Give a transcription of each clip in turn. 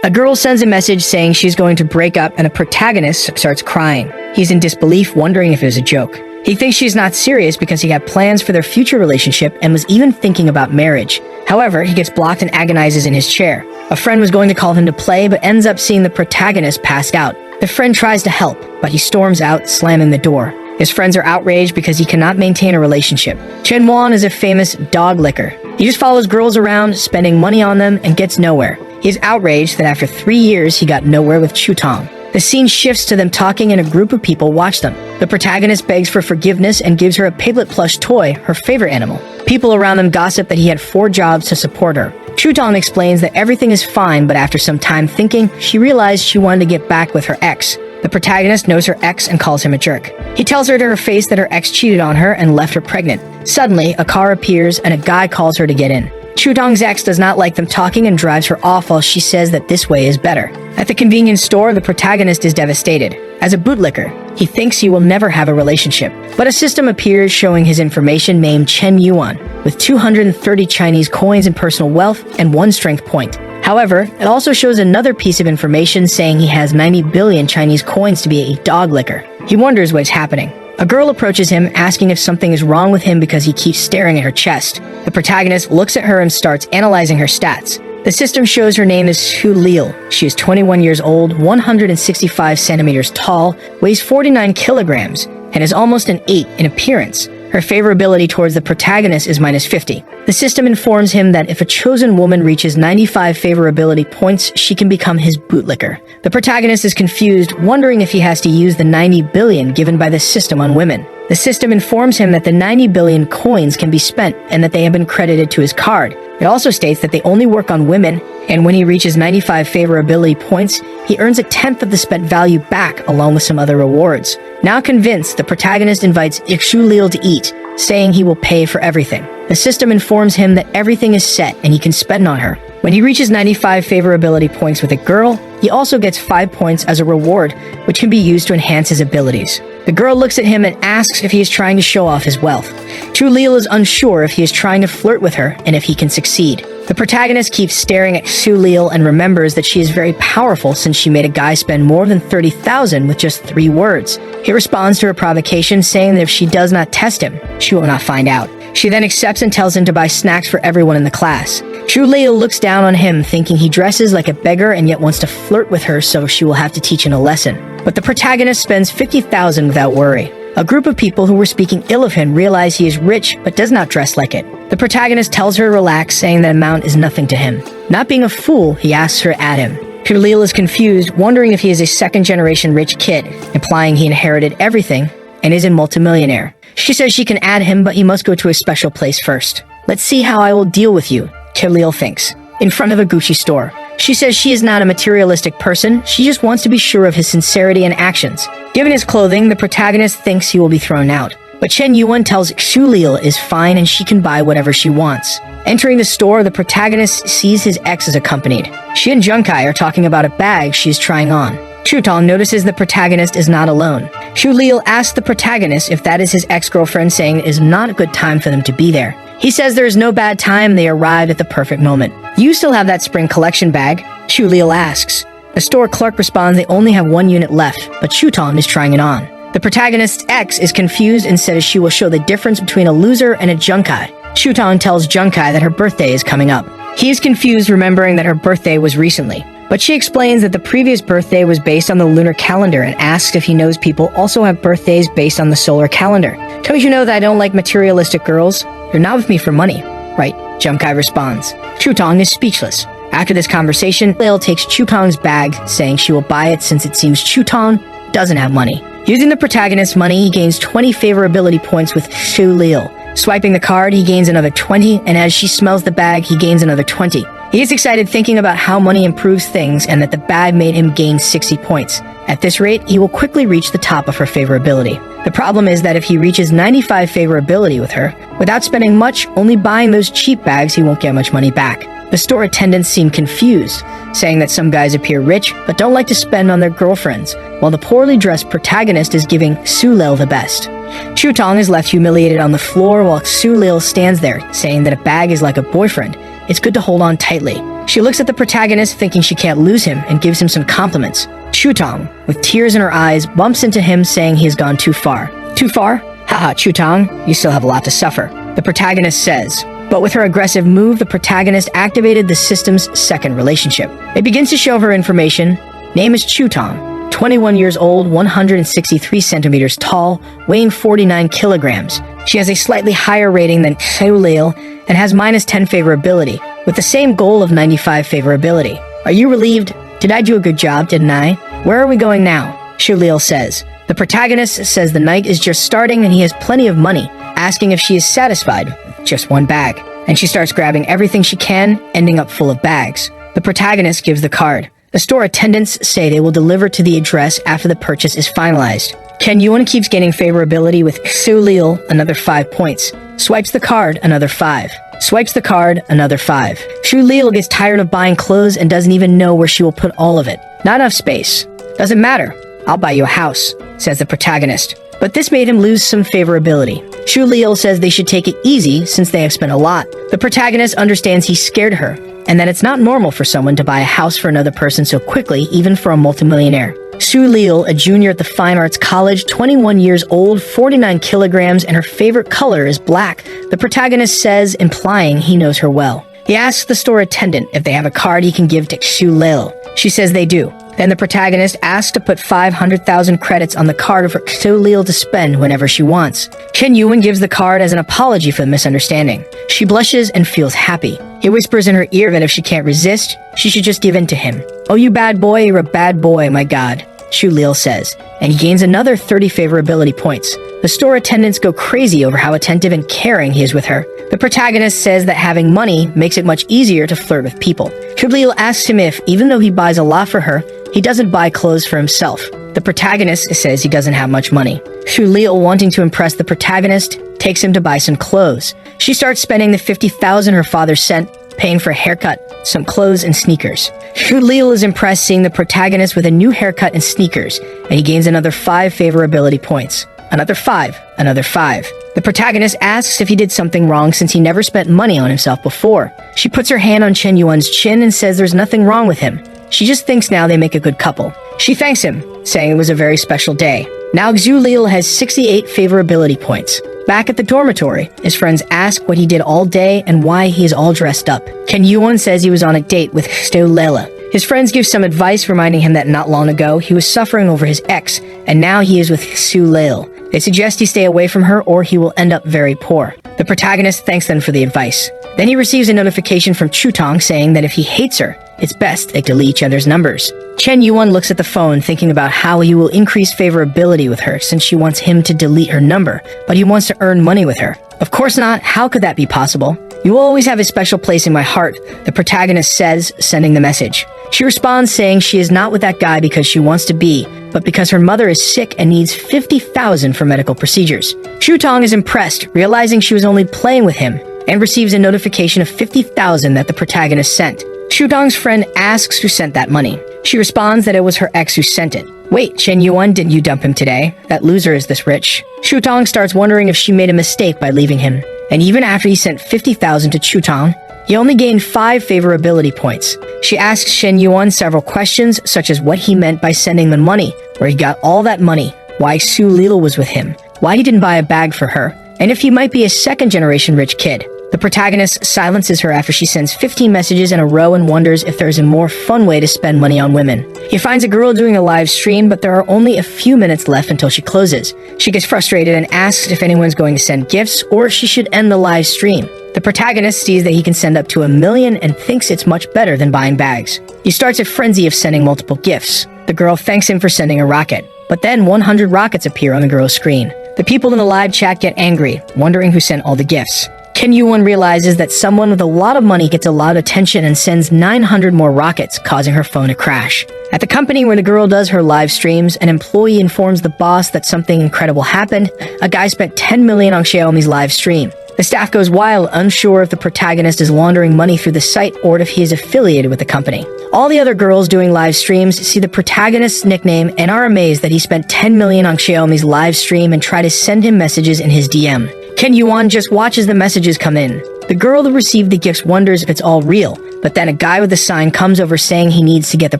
A girl sends a message saying she's going to break up, and the protagonist starts crying. He's in disbelief, wondering if it was a joke. He thinks she's not serious because he had plans for their future relationship and was even thinking about marriage. However, he gets blocked and agonizes in his chair. A friend was going to call him to play, but ends up seeing the protagonist passed out. The friend tries to help, but he storms out, slamming the door. His friends are outraged because he cannot maintain a relationship. Chen Wan is a famous dog licker. He just follows girls around, spending money on them, and gets nowhere. He is outraged that after 3 years, he got nowhere with Chu Tong. The scene shifts to them talking and a group of people watch them. The protagonist begs for forgiveness and gives her a piglet plush toy, her favorite animal. People around them gossip that he had 4 jobs to support her. Chu Tong explains that everything is fine, but after some time thinking, she realized she wanted to get back with her ex. The protagonist knows her ex and calls him a jerk. He tells her to her face that her ex cheated on her and left her pregnant. Suddenly, a car appears and a guy calls her to get in. Chu Tong's ex does not like them talking and drives her off while she says that this way is better. At the convenience store, the protagonist is devastated. As a bootlicker, he thinks he will never have a relationship. But a system appears showing his information named Chen Yuan, with 230 Chinese coins and personal wealth and 1 strength point. However, it also shows another piece of information saying he has 90 billion Chinese coins to be a dog licker. He wonders what is happening. A girl approaches him, asking if something is wrong with him because he keeps staring at her chest. The protagonist looks at her and starts analyzing her stats. The system shows her name is Xu Lil. She is 21 years old, 165 centimeters tall, weighs 49 kilograms, and is almost an 8 in appearance. Her favorability towards the protagonist is minus 50. The system informs him that if a chosen woman reaches 95 favorability points, she can become his bootlicker. The protagonist is confused, wondering if he has to use the 90 billion given by the system on women. The system informs him that the 90 billion coins can be spent and that they have been credited to his card. It also states that they only work on women, and when he reaches 95 favorability points, he earns 1/10 of the spent value back along with some other rewards. Now convinced, the protagonist invites Xu Lil to eat, saying he will pay for everything. The system informs him that everything is set and he can spend on her. When he reaches 95 favorability points with a girl, he also gets 5 points as a reward, which can be used to enhance his abilities. The girl looks at him and asks if he is trying to show off his wealth. Xu Lil is unsure if he is trying to flirt with her and if he can succeed. The protagonist keeps staring at Xu Lil and remembers that she is very powerful since she made a guy spend more than 30,000 with just 3 words. He responds to her provocation, saying that if she does not test him, she will not find out. She then accepts and tells him to buy snacks for everyone in the class. Xu Lil looks down on him, thinking he dresses like a beggar and yet wants to flirt with her, so she will have to teach him a lesson. But the protagonist spends 50,000 without worry. A group of people who were speaking ill of him realize he is rich but does not dress like it. The protagonist tells her to relax, saying that amount is nothing to him. Not being a fool, he asks her to add him. Xu Lil is confused, wondering if he is a second-generation rich kid, implying he inherited everything and is a multimillionaire. She says she can add him, but he must go to a special place first. Let's see how I will deal with you, Xu Lil thinks. In front of a Gucci store. She says she is not a materialistic person, she just wants to be sure of his sincerity and actions. Given his clothing, the protagonist thinks he will be thrown out. But Chen Yuan tells Xu Lil is fine and she can buy whatever she wants. Entering the store, the protagonist sees his ex is accompanied. She and Junkai are talking about a bag she is trying on. Chu Tong notices the protagonist is not alone. Xu Lil asks the protagonist if that is his ex-girlfriend, saying it is not a good time for them to be there. He says there is no bad time, they arrived at the perfect moment. You still have that spring collection bag? Xu Lil asks. The store clerk responds they only have 1 unit left, but Chu Tong is trying it on. The protagonist's ex is confused and says she will show the difference between a loser and a junkai. Chu Tong tells Junkai that her birthday is coming up. He is confused, remembering that her birthday was recently. But she explains that the previous birthday was based on the lunar calendar and asks if he knows people also have birthdays based on the solar calendar. Don't you know that I don't like materialistic girls? You're not with me for money, right? Junkai responds. Chu Tong is speechless. After this conversation, Lil takes Chu Tong's bag, saying she will buy it since it seems Chu Tong doesn't have money. Using the protagonist's money, he gains 20 favorability points with Xu Lil. Swiping the card, he gains another 20, and as she smells the bag, he gains another 20. He is excited, thinking about how money improves things and that the bag made him gain 60 points. At this rate, he will quickly reach the top of her favorability. The problem is that if he reaches 95 favorability with her, without spending much, only buying those cheap bags, he won't get much money back. The store attendants seem confused, saying that some guys appear rich but don't like to spend on their girlfriends, while the poorly dressed protagonist is giving Xu Lil the best. Chu Tong is left humiliated on the floor while Xu Lil stands there, saying that a bag is like a boyfriend, it's good to hold on tightly. She looks at the protagonist thinking she can't lose him and gives him some compliments. Chutong, with tears in her eyes, bumps into him saying he has gone too far. Too far? Haha, Chutong, you still have a lot to suffer, the protagonist says. But with her aggressive move, the protagonist activated the system's second relationship. It begins to show her information. Name is Chutong, 21 years old, 163 centimeters tall, weighing 49 kilograms. She has a slightly higher rating than Seulil and has -10 favorability, with the same goal of 95 favorability. Are you relieved? Did I do a good job, didn't I? Where are we going now? Shulil says. The protagonist says the night is just starting and he has plenty of money, asking if she is satisfied with just one bag. And she starts grabbing everything she can, ending up full of bags. The protagonist gives the card. The store attendants say they will deliver to the address after the purchase is finalized. Ken Yuan keeps gaining favorability with Xulil, another 5 points. Swipes the card, another 5. Swipes the card, another 5. Xulil gets tired of buying clothes and doesn't even know where she will put all of it. Not enough space. Doesn't matter. I'll buy you a house, says the protagonist. But this made him lose some favorability. Xulil says they should take it easy since they have spent a lot. The protagonist understands he scared her, and that it's not normal for someone to buy a house for another person so quickly, even for a multimillionaire. Xulil, a junior at the Fine Arts College, 21 years old, 49 kilograms, and her favorite color is black, the protagonist says, implying he knows her well. He asks the store attendant if they have a card he can give to Xulil. She says they do. Then the protagonist asks to put 500,000 credits on the card for Xulil to spend whenever she wants. Chen Yuan gives the card as an apology for the misunderstanding. She blushes and feels happy. He whispers in her ear that if she can't resist, she should just give in to him. Oh, you bad boy, you're a bad boy, my god, Xulil says, and he gains another 30 favorability points. The store attendants go crazy over how attentive and caring he is with her. The protagonist says that having money makes it much easier to flirt with people. Xulil asks him if, even though he buys a lot for her, he doesn't buy clothes for himself. The protagonist says he doesn't have much money. Xulil, wanting to impress the protagonist, takes him to buy some clothes. She starts spending the 50,000 her father sent, paying for a haircut, some clothes, and sneakers. Xulil is impressed seeing the protagonist with a new haircut and sneakers, and he gains another 5 favorability points. Another 5, another 5. The protagonist asks if he did something wrong since he never spent money on himself before. She puts her hand on Chen Yuan's chin and says there's nothing wrong with him. She just thinks now they make a good couple. She thanks him, saying it was a very special day. Now Xulil has 68 favorability points. Back at the dormitory, his friends ask what he did all day and why he is all dressed up. Ken Yuan says he was on a date with Steulela. His friends give some advice reminding him that not long ago he was suffering over his ex, and now he is with Xulil. They suggest he stay away from her or he will end up very poor. The protagonist thanks them for the advice. Then he receives a notification from Chutong saying that if he hates her, it's best they delete each other's numbers. Chen Yuan looks at the phone thinking about how he will increase favorability with her since she wants him to delete her number, but he wants to earn money with her. Of course not, how could that be possible? You will always have a special place in my heart, the protagonist says, sending the message. She responds saying she is not with that guy because she wants to be, but because her mother is sick and needs 50,000 for medical procedures. Chutong is impressed, realizing she was only playing with him, and receives a notification of 50,000 that the protagonist sent. Shutong's friend asks who sent that money. She responds that it was her ex who sent it. Wait, Chen Yuan, didn't you dump him today? That loser is this rich. Chutong starts wondering if she made a mistake by leaving him. And even after he sent 50,000 to Chutong, he only gained 5 favorability points. She asks Chen Yuan several questions, such as what he meant by sending the money, where he got all that money, why Xulil was with him, why he didn't buy a bag for her, and if he might be a second-generation rich kid. The protagonist silences her after she sends 15 messages in a row and wonders if there's a more fun way to spend money on women. He finds a girl doing a live stream, but there are only a few minutes left until she closes. She gets frustrated and asks if anyone's going to send gifts or if she should end the live stream. The protagonist sees that he can send up to 1 million and thinks it's much better than buying bags. He starts a frenzy of sending multiple gifts. The girl thanks him for sending a rocket, but then 100 rockets appear on the girl's screen. The people in the live chat get angry, wondering who sent all the gifts. Ken Yuan realizes that someone with a lot of money gets a lot of attention and sends 900 more rockets, causing her phone to crash. At the company where the girl does her live streams, an employee informs the boss that something incredible happened. A guy spent 10 million on Xiaomi's live stream. The staff goes wild, unsure if the protagonist is laundering money through the site or if he is affiliated with the company. All the other girls doing live streams see the protagonist's nickname and are amazed that he spent 10 million on Xiaomi's live stream and try to send him messages in his DM. Chen Yuan just watches the messages come in. The girl who received the gifts wonders if it's all real, but then a guy with a sign comes over saying he needs to get the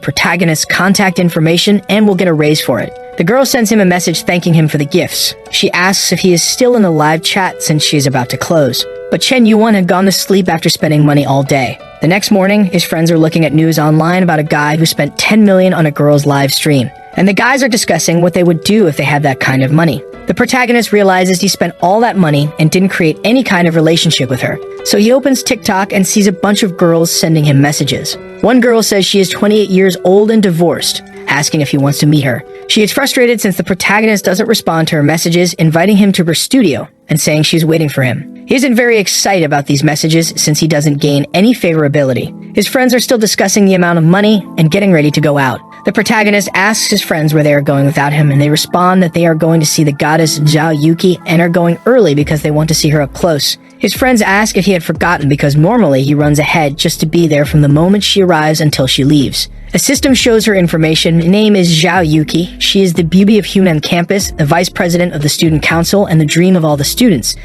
protagonist's contact information and will get a raise for it. The girl sends him a message thanking him for the gifts. She asks if he is still in the live chat since she is about to close. But Chen Yuan had gone to sleep after spending money all day. The next morning, his friends are looking at news online about a guy who spent 10 million on a girl's live stream. And the guys are discussing what they would do if they had that kind of money. The protagonist realizes he spent all that money and didn't create any kind of relationship with her. So he opens TikTok and sees a bunch of girls sending him messages. One girl says she is 28 years old and divorced, asking if he wants to meet her. She is frustrated since the protagonist doesn't respond to her messages, inviting him to her studio and saying she's waiting for him. He isn't very excited about these messages since he doesn't gain any favorability. His friends are still discussing the amount of money and getting ready to go out. The protagonist asks his friends where they are going without him, and they respond that they are going to see the goddess Zhao Yuki and are going early because they want to see her up close. His friends ask if he had forgotten because normally he runs ahead just to be there from the moment she arrives until she leaves. A system shows her information. Her name is Zhao Yuki. She is the beauty of Hunan campus, the vice president of the student council, and the dream of all the students.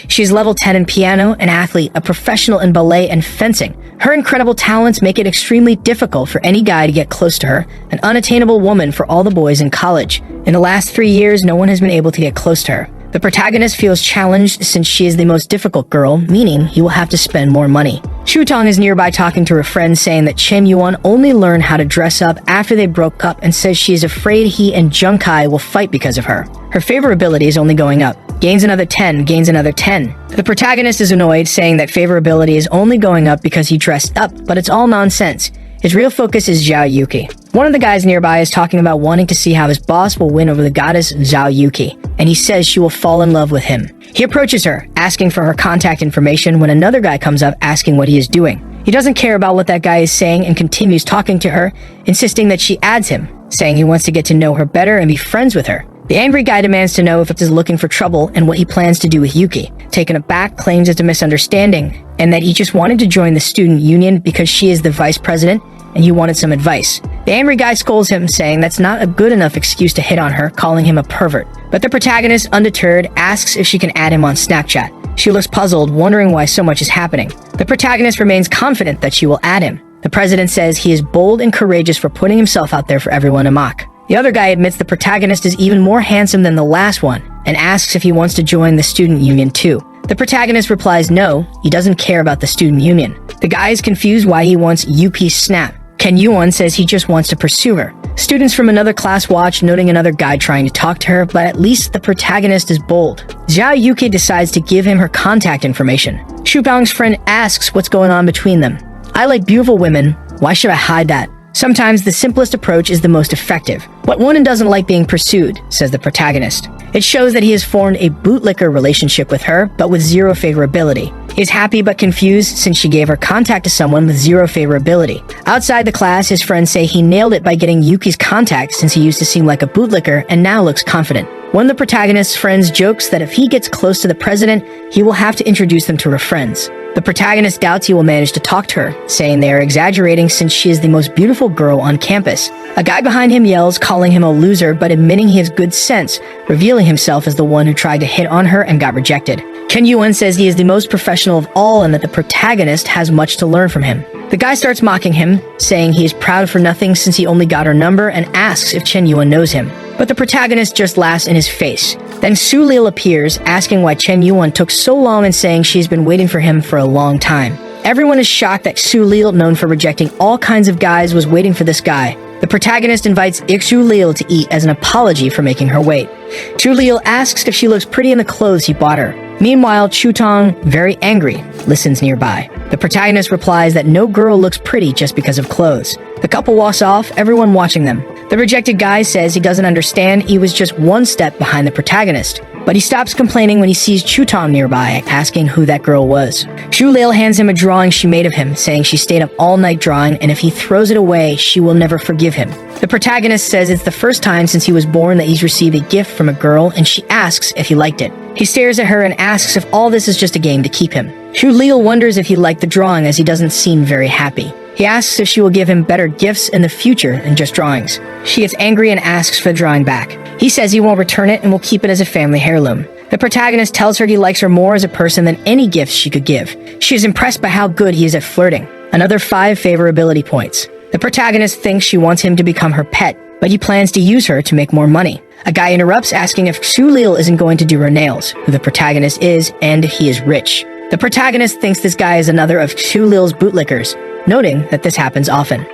She is level 10 in piano, an athlete, a professional in ballet and fencing. Her incredible talents make it extremely difficult for any guy to get close to her, an unattainable woman for all the boys in college. In the last 3 years, no one has been able to get close to her. The protagonist feels challenged since she is the most difficult girl, meaning he will have to spend more money. Shutong is nearby talking to her friend saying that Chen Yuan only learned how to dress up after they broke up and says she is afraid he and Junkai will fight because of her. Her favorability is only going up. Gains another 10, gains another 10. The protagonist is annoyed, saying that favorability is only going up because he dressed up, but it's all nonsense. His real focus is Zhao Yuki. One of the guys nearby is talking about wanting to see how his boss will win over the goddess Zhao Yuki, and he says she will fall in love with him. He approaches her, asking for her contact information when another guy comes up asking what he is doing. He doesn't care about what that guy is saying and continues talking to her, insisting that she adds him, saying he wants to get to know her better and be friends with her. The angry guy demands to know if it is looking for trouble and what he plans to do with Yuki. Taken aback, claims it's a misunderstanding and that he just wanted to join the student union because she is the vice president and he wanted some advice. The angry guy scolds him, saying that's not a good enough excuse to hit on her, calling him a pervert. But the protagonist, undeterred, asks if she can add him on Snapchat. She looks puzzled, wondering why so much is happening. The protagonist remains confident that she will add him. The president says he is bold and courageous for putting himself out there for everyone to mock. The other guy admits the protagonist is even more handsome than the last one and asks if he wants to join the student union too. The protagonist replies no, he doesn't care about the student union. The guy is confused why he wants UP's snap. Ken Yuan says he just wants to pursue her. Students from another class watch, noting another guy trying to talk to her, but at least the protagonist is bold. Zhao Yuki decides to give him her contact information. Shupang's friend asks what's going on between them. I like beautiful women. Why should I hide that? Sometimes the simplest approach is the most effective. But one doesn't like being pursued, says the protagonist. It shows that he has formed a bootlicker relationship with her, but with zero favorability. He is happy but confused since she gave her contact to someone with zero favorability. Outside the class, his friends say he nailed it by getting Yuki's contact since he used to seem like a bootlicker and now looks confident. One of the protagonist's friends jokes that if he gets close to the president, he will have to introduce them to her friends. The protagonist doubts he will manage to talk to her, saying they are exaggerating since she is the most beautiful girl on campus. A guy behind him yells, calling him a loser, but admitting he has good sense, revealing himself as the one who tried to hit on her and got rejected. Ken Yuan says he is the most professional of all and that the protagonist has much to learn from him. The guy starts mocking him, saying he is proud for nothing since he only got her number and asks if Chen Yuan knows him. But the protagonist just laughs in his face. Then Su Lil appears, asking why Chen Yuan took so long and saying she's been waiting for him for a long time. Everyone is shocked that Su Lil, known for rejecting all kinds of guys, was waiting for this guy. The protagonist invites Xu Lil to eat as an apology for making her wait. Chu Lil asks if she looks pretty in the clothes he bought her. Meanwhile, Chu Tong, very angry, listens nearby. The protagonist replies that no girl looks pretty just because of clothes. The couple walks off, everyone watching them. The rejected guy says he doesn't understand, he was just one step behind the protagonist. But he stops complaining when he sees Chu Tong nearby, asking who that girl was. Chu Lil hands him a drawing she made of him, saying she stayed up all night drawing, and if he throws it away, she will never forgive him. The protagonist says it's the first time since he was born that he's received a gift from a girl, and she asks if he liked it. He stares at her and asks if all this is just a game to keep him. Chu Lil wonders if he liked the drawing as he doesn't seem very happy. He asks if she will give him better gifts in the future than just drawings. She gets angry and asks for the drawing back. He says he won't return it and will keep it as a family heirloom. The The protagonist tells her he likes her more as a person than any gifts she could give. She is impressed by how good he is at flirting. Another 5 favorability points. The protagonist thinks she wants him to become her pet, but he plans to use her to make more money. A guy interrupts asking if Xu isn't going to do her nails, who the protagonist is, and if he is rich. The protagonist thinks this guy is another of Xu bootlickers, noting that this happens often.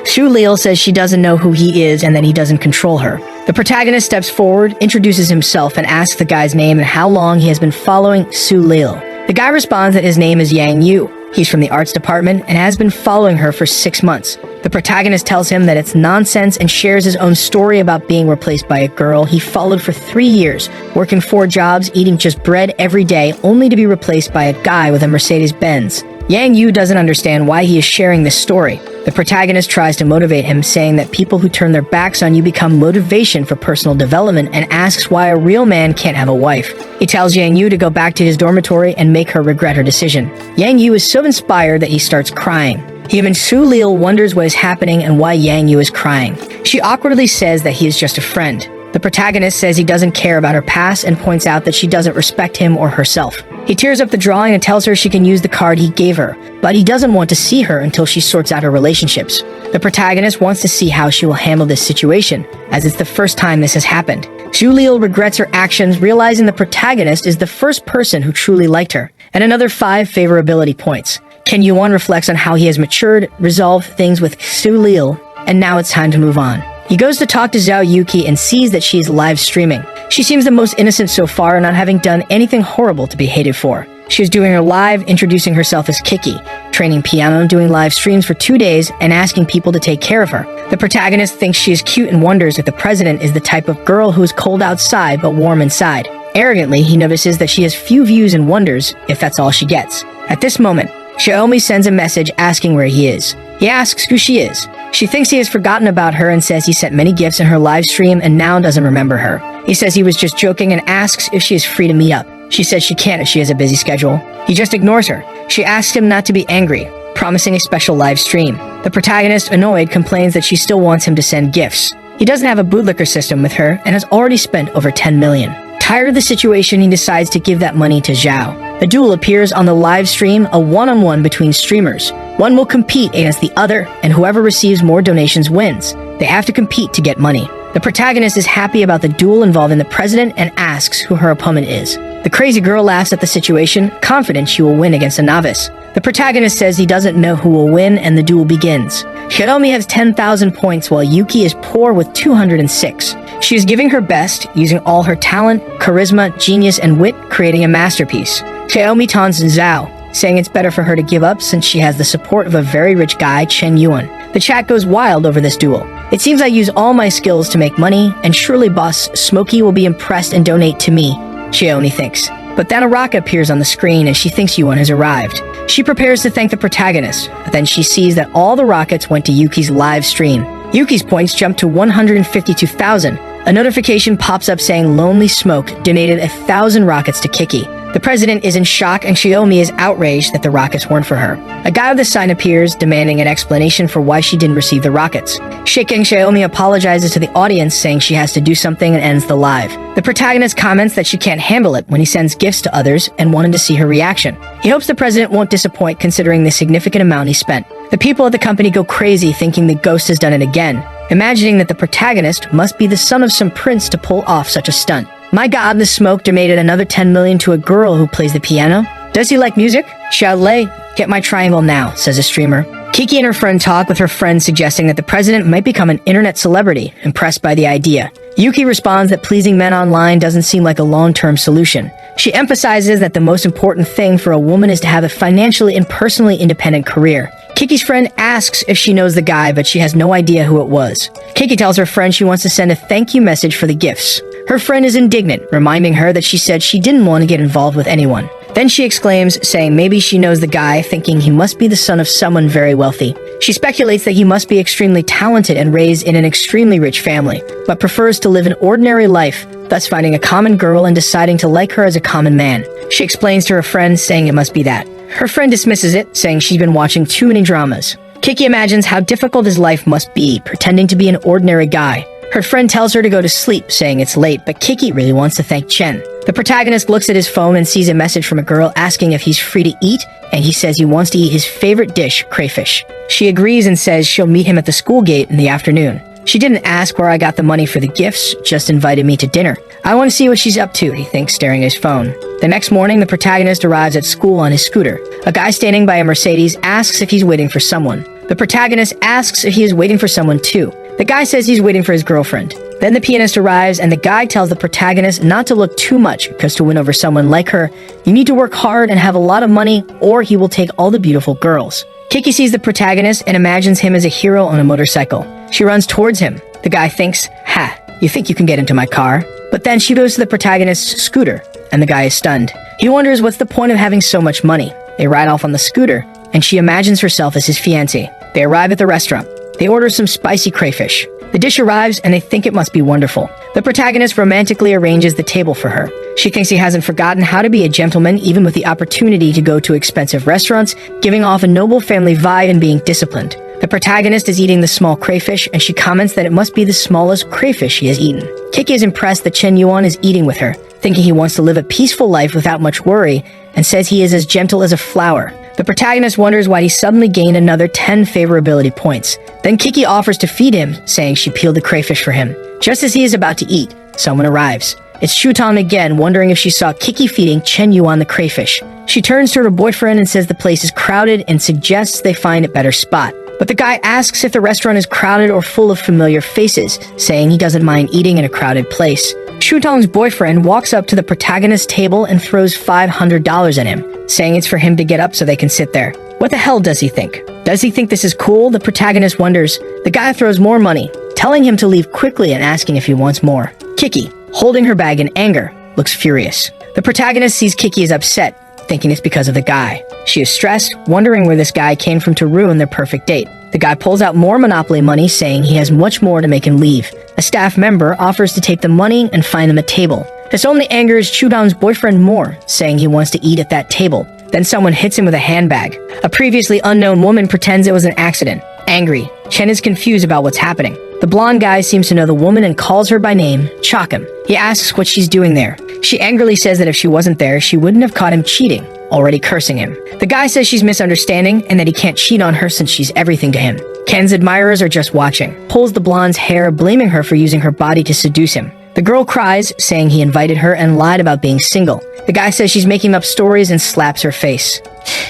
Xu says she doesn't know who he is and that he doesn't control her. The protagonist steps forward, introduces himself, and asks the guy's name and how long he has been following Xu. The guy responds that his name is Yang Yu. He's from the arts department and has been following her for 6 months. The protagonist tells him that it's nonsense and shares his own story about being replaced by a girl he followed for 3 years, working 4 jobs, eating just bread every day, only to be replaced by a guy with a Mercedes-Benz. Yang Yu doesn't understand why he is sharing this story. The protagonist tries to motivate him, saying that people who turn their backs on you become motivation for personal development, and asks why a real man can't have a wife. He tells Yang Yu to go back to his dormitory and make her regret her decision. Yang Yu is so inspired that he starts crying. Even Xu wonders what is happening and why Yang Yu is crying. She awkwardly says that he is just a friend. The protagonist says he doesn't care about her past and points out that she doesn't respect him or herself. He tears up the drawing and tells her she can use the card he gave her, but he doesn't want to see her until she sorts out her relationships. The protagonist wants to see how she will handle this situation, as it's the first time this has happened. Xu regrets her actions, realizing the protagonist is the first person who truly liked her. And another 5 favorability points. Ken Yuan reflects on how he has matured, resolved things with Xu, and now it's time to move on. He goes to talk to Zhao Yuki and sees that she is live streaming. She seems the most innocent so far, not having done anything horrible to be hated for. She is doing her live, introducing herself as Kiki, training piano, doing live streams for 2 days, and asking people to take care of her. The protagonist thinks she is cute and wonders if the president is the type of girl who is cold outside but warm inside. Arrogantly, he notices that she has few views and wonders if that's all she gets. At this moment, Xiaomi sends a message asking where he is. He asks who she is. She thinks he has forgotten about her and says he sent many gifts in her live stream and now doesn't remember her. He says he was just joking and asks if she is free to meet up. She says she can't if she has a busy schedule. He just ignores her. She asks him not to be angry, promising a special live stream. The protagonist, annoyed, complains that she still wants him to send gifts. He doesn't have a bootlicker system with her and has already spent over 10 million. Tired of the situation, he decides to give that money to Zhao. A duel appears on the live stream, a one-on-one between streamers. One will compete against the other, and whoever receives more donations wins. They have to compete to get money. The protagonist is happy about the duel involving the president and asks who her opponent is. The crazy girl laughs at the situation, confident she will win against a novice. The protagonist says he doesn't know who will win, and the duel begins. Hiromi has 10,000 points while Yuki is poor with 206. She is giving her best, using all her talent, charisma, genius, and wit, creating a masterpiece. Xiaomi taunts Zhao, saying it's better for her to give up since she has the support of a very rich guy, Chen Yuan. The chat goes wild over this duel. It seems I use all my skills to make money, and surely boss Smokey will be impressed and donate to me, Xiaomi thinks. But then a rocket appears on the screen and she thinks Yuan has arrived. She prepares to thank the protagonist, but then she sees that all the rockets went to Yuki's live stream. Yuki's points jump to 152,000. A notification pops up saying Lonely Smoke donated 1,000 rockets to Kiki. The president is in shock and Xiaomi is outraged that the rockets weren't for her. A guy with the sign appears, demanding an explanation for why she didn't receive the rockets. Shaking, Xiaomi apologizes to the audience, saying she has to do something and ends the live. The protagonist comments that she can't handle it when he sends gifts to others and wanted to see her reaction. He hopes the president won't disappoint considering the significant amount he spent. The people at the company go crazy thinking the ghost has done it again, imagining that the protagonist must be the son of some prince to pull off such a stunt. My god, the smoke donated another 10 million to a girl who plays the piano. Does he like music? Xiaolei, get my triangle now, says a streamer. Kiki and her friend talk, with her friend suggesting that the president might become an internet celebrity, impressed by the idea. Yuki responds that pleasing men online doesn't seem like a long-term solution. She emphasizes that the most important thing for a woman is to have a financially and personally independent career. Kiki's friend asks if she knows the guy, but she has no idea who it was. Kiki tells her friend she wants to send a thank you message for the gifts. Her friend is indignant, reminding her that she said she didn't want to get involved with anyone. Then she exclaims, saying maybe she knows the guy, thinking he must be the son of someone very wealthy. She speculates that he must be extremely talented and raised in an extremely rich family, but prefers to live an ordinary life, thus finding a common girl and deciding to like her as a common man. She explains to her friend, saying it must be that. Her friend dismisses it, saying she's been watching too many dramas. Kiki imagines how difficult his life must be, pretending to be an ordinary guy. Her friend tells her to go to sleep, saying it's late, but Kiki really wants to thank Chen. The protagonist looks at his phone and sees a message from a girl asking if he's free to eat, and he says he wants to eat his favorite dish, crayfish. She agrees and says she'll meet him at the school gate in the afternoon. She didn't ask where I got the money for the gifts, just invited me to dinner. I want to see what she's up to, he thinks, staring at his phone. The next morning, the protagonist arrives at school on his scooter. A guy standing by a Mercedes asks if he's waiting for someone. The protagonist asks if he is waiting for someone too. The guy says he's waiting for his girlfriend. Then the pianist arrives and the guy tells the protagonist not to look too much because to win over someone like her, you need to work hard and have a lot of money or he will take all the beautiful girls. Kiki sees the protagonist and imagines him as a hero on a motorcycle. She runs towards him. The guy thinks, "Ha, you think you can get into my car?" But then she goes to the protagonist's scooter and the guy is stunned. He wonders what's the point of having so much money. They ride off on the scooter and she imagines herself as his fiancé. They arrive at the restaurant. They order some spicy crayfish. The dish arrives and they think it must be wonderful. The protagonist romantically arranges the table for her. She thinks he hasn't forgotten how to be a gentleman even with the opportunity to go to expensive restaurants, giving off a noble family vibe and being disciplined. The protagonist is eating the small crayfish and she comments that it must be the smallest crayfish she has eaten. Kiki is impressed that Chen Yuan is eating with her, thinking he wants to live a peaceful life without much worry, and says he is as gentle as a flower. The protagonist wonders why he suddenly gained another 10 favorability points. Then Kiki offers to feed him, saying she peeled the crayfish for him. Just as he is about to eat, someone arrives. It's Shutong again, wondering if she saw Kiki feeding Chen Yuan the crayfish. She turns to her boyfriend and says the place is crowded and suggests they find a better spot. But the guy asks if the restaurant is crowded or full of familiar faces, saying he doesn't mind eating in a crowded place. Shutong's boyfriend walks up to the protagonist's table and throws $500 at him, saying it's for him to get up so they can sit there. What the hell does he think? Does he think this is cool? The protagonist wonders. The guy throws more money, telling him to leave quickly and asking if he wants more. Kiki, holding her bag in anger, looks furious. The protagonist sees Kiki is upset, thinking it's because of the guy. She is stressed, wondering where this guy came from to ruin their perfect date. The guy pulls out more Monopoly money, saying he has much more to make him leave. A staff member offers to take the money and find them a table. This only angers Chudong's boyfriend more, saying he wants to eat at that table. Then someone hits him with a handbag. A previously unknown woman pretends it was an accident. Angry, Chen is confused about what's happening. The blonde guy seems to know the woman and calls her by name, Chakim. He asks what she's doing there. She angrily says that if she wasn't there, she wouldn't have caught him cheating, already cursing him. The guy says she's misunderstanding and that he can't cheat on her since she's everything to him. Ken's admirers are just watching. Pulls the blonde's hair, blaming her for using her body to seduce him. The girl cries, saying he invited her and lied about being single. The guy says she's making up stories and slaps her face.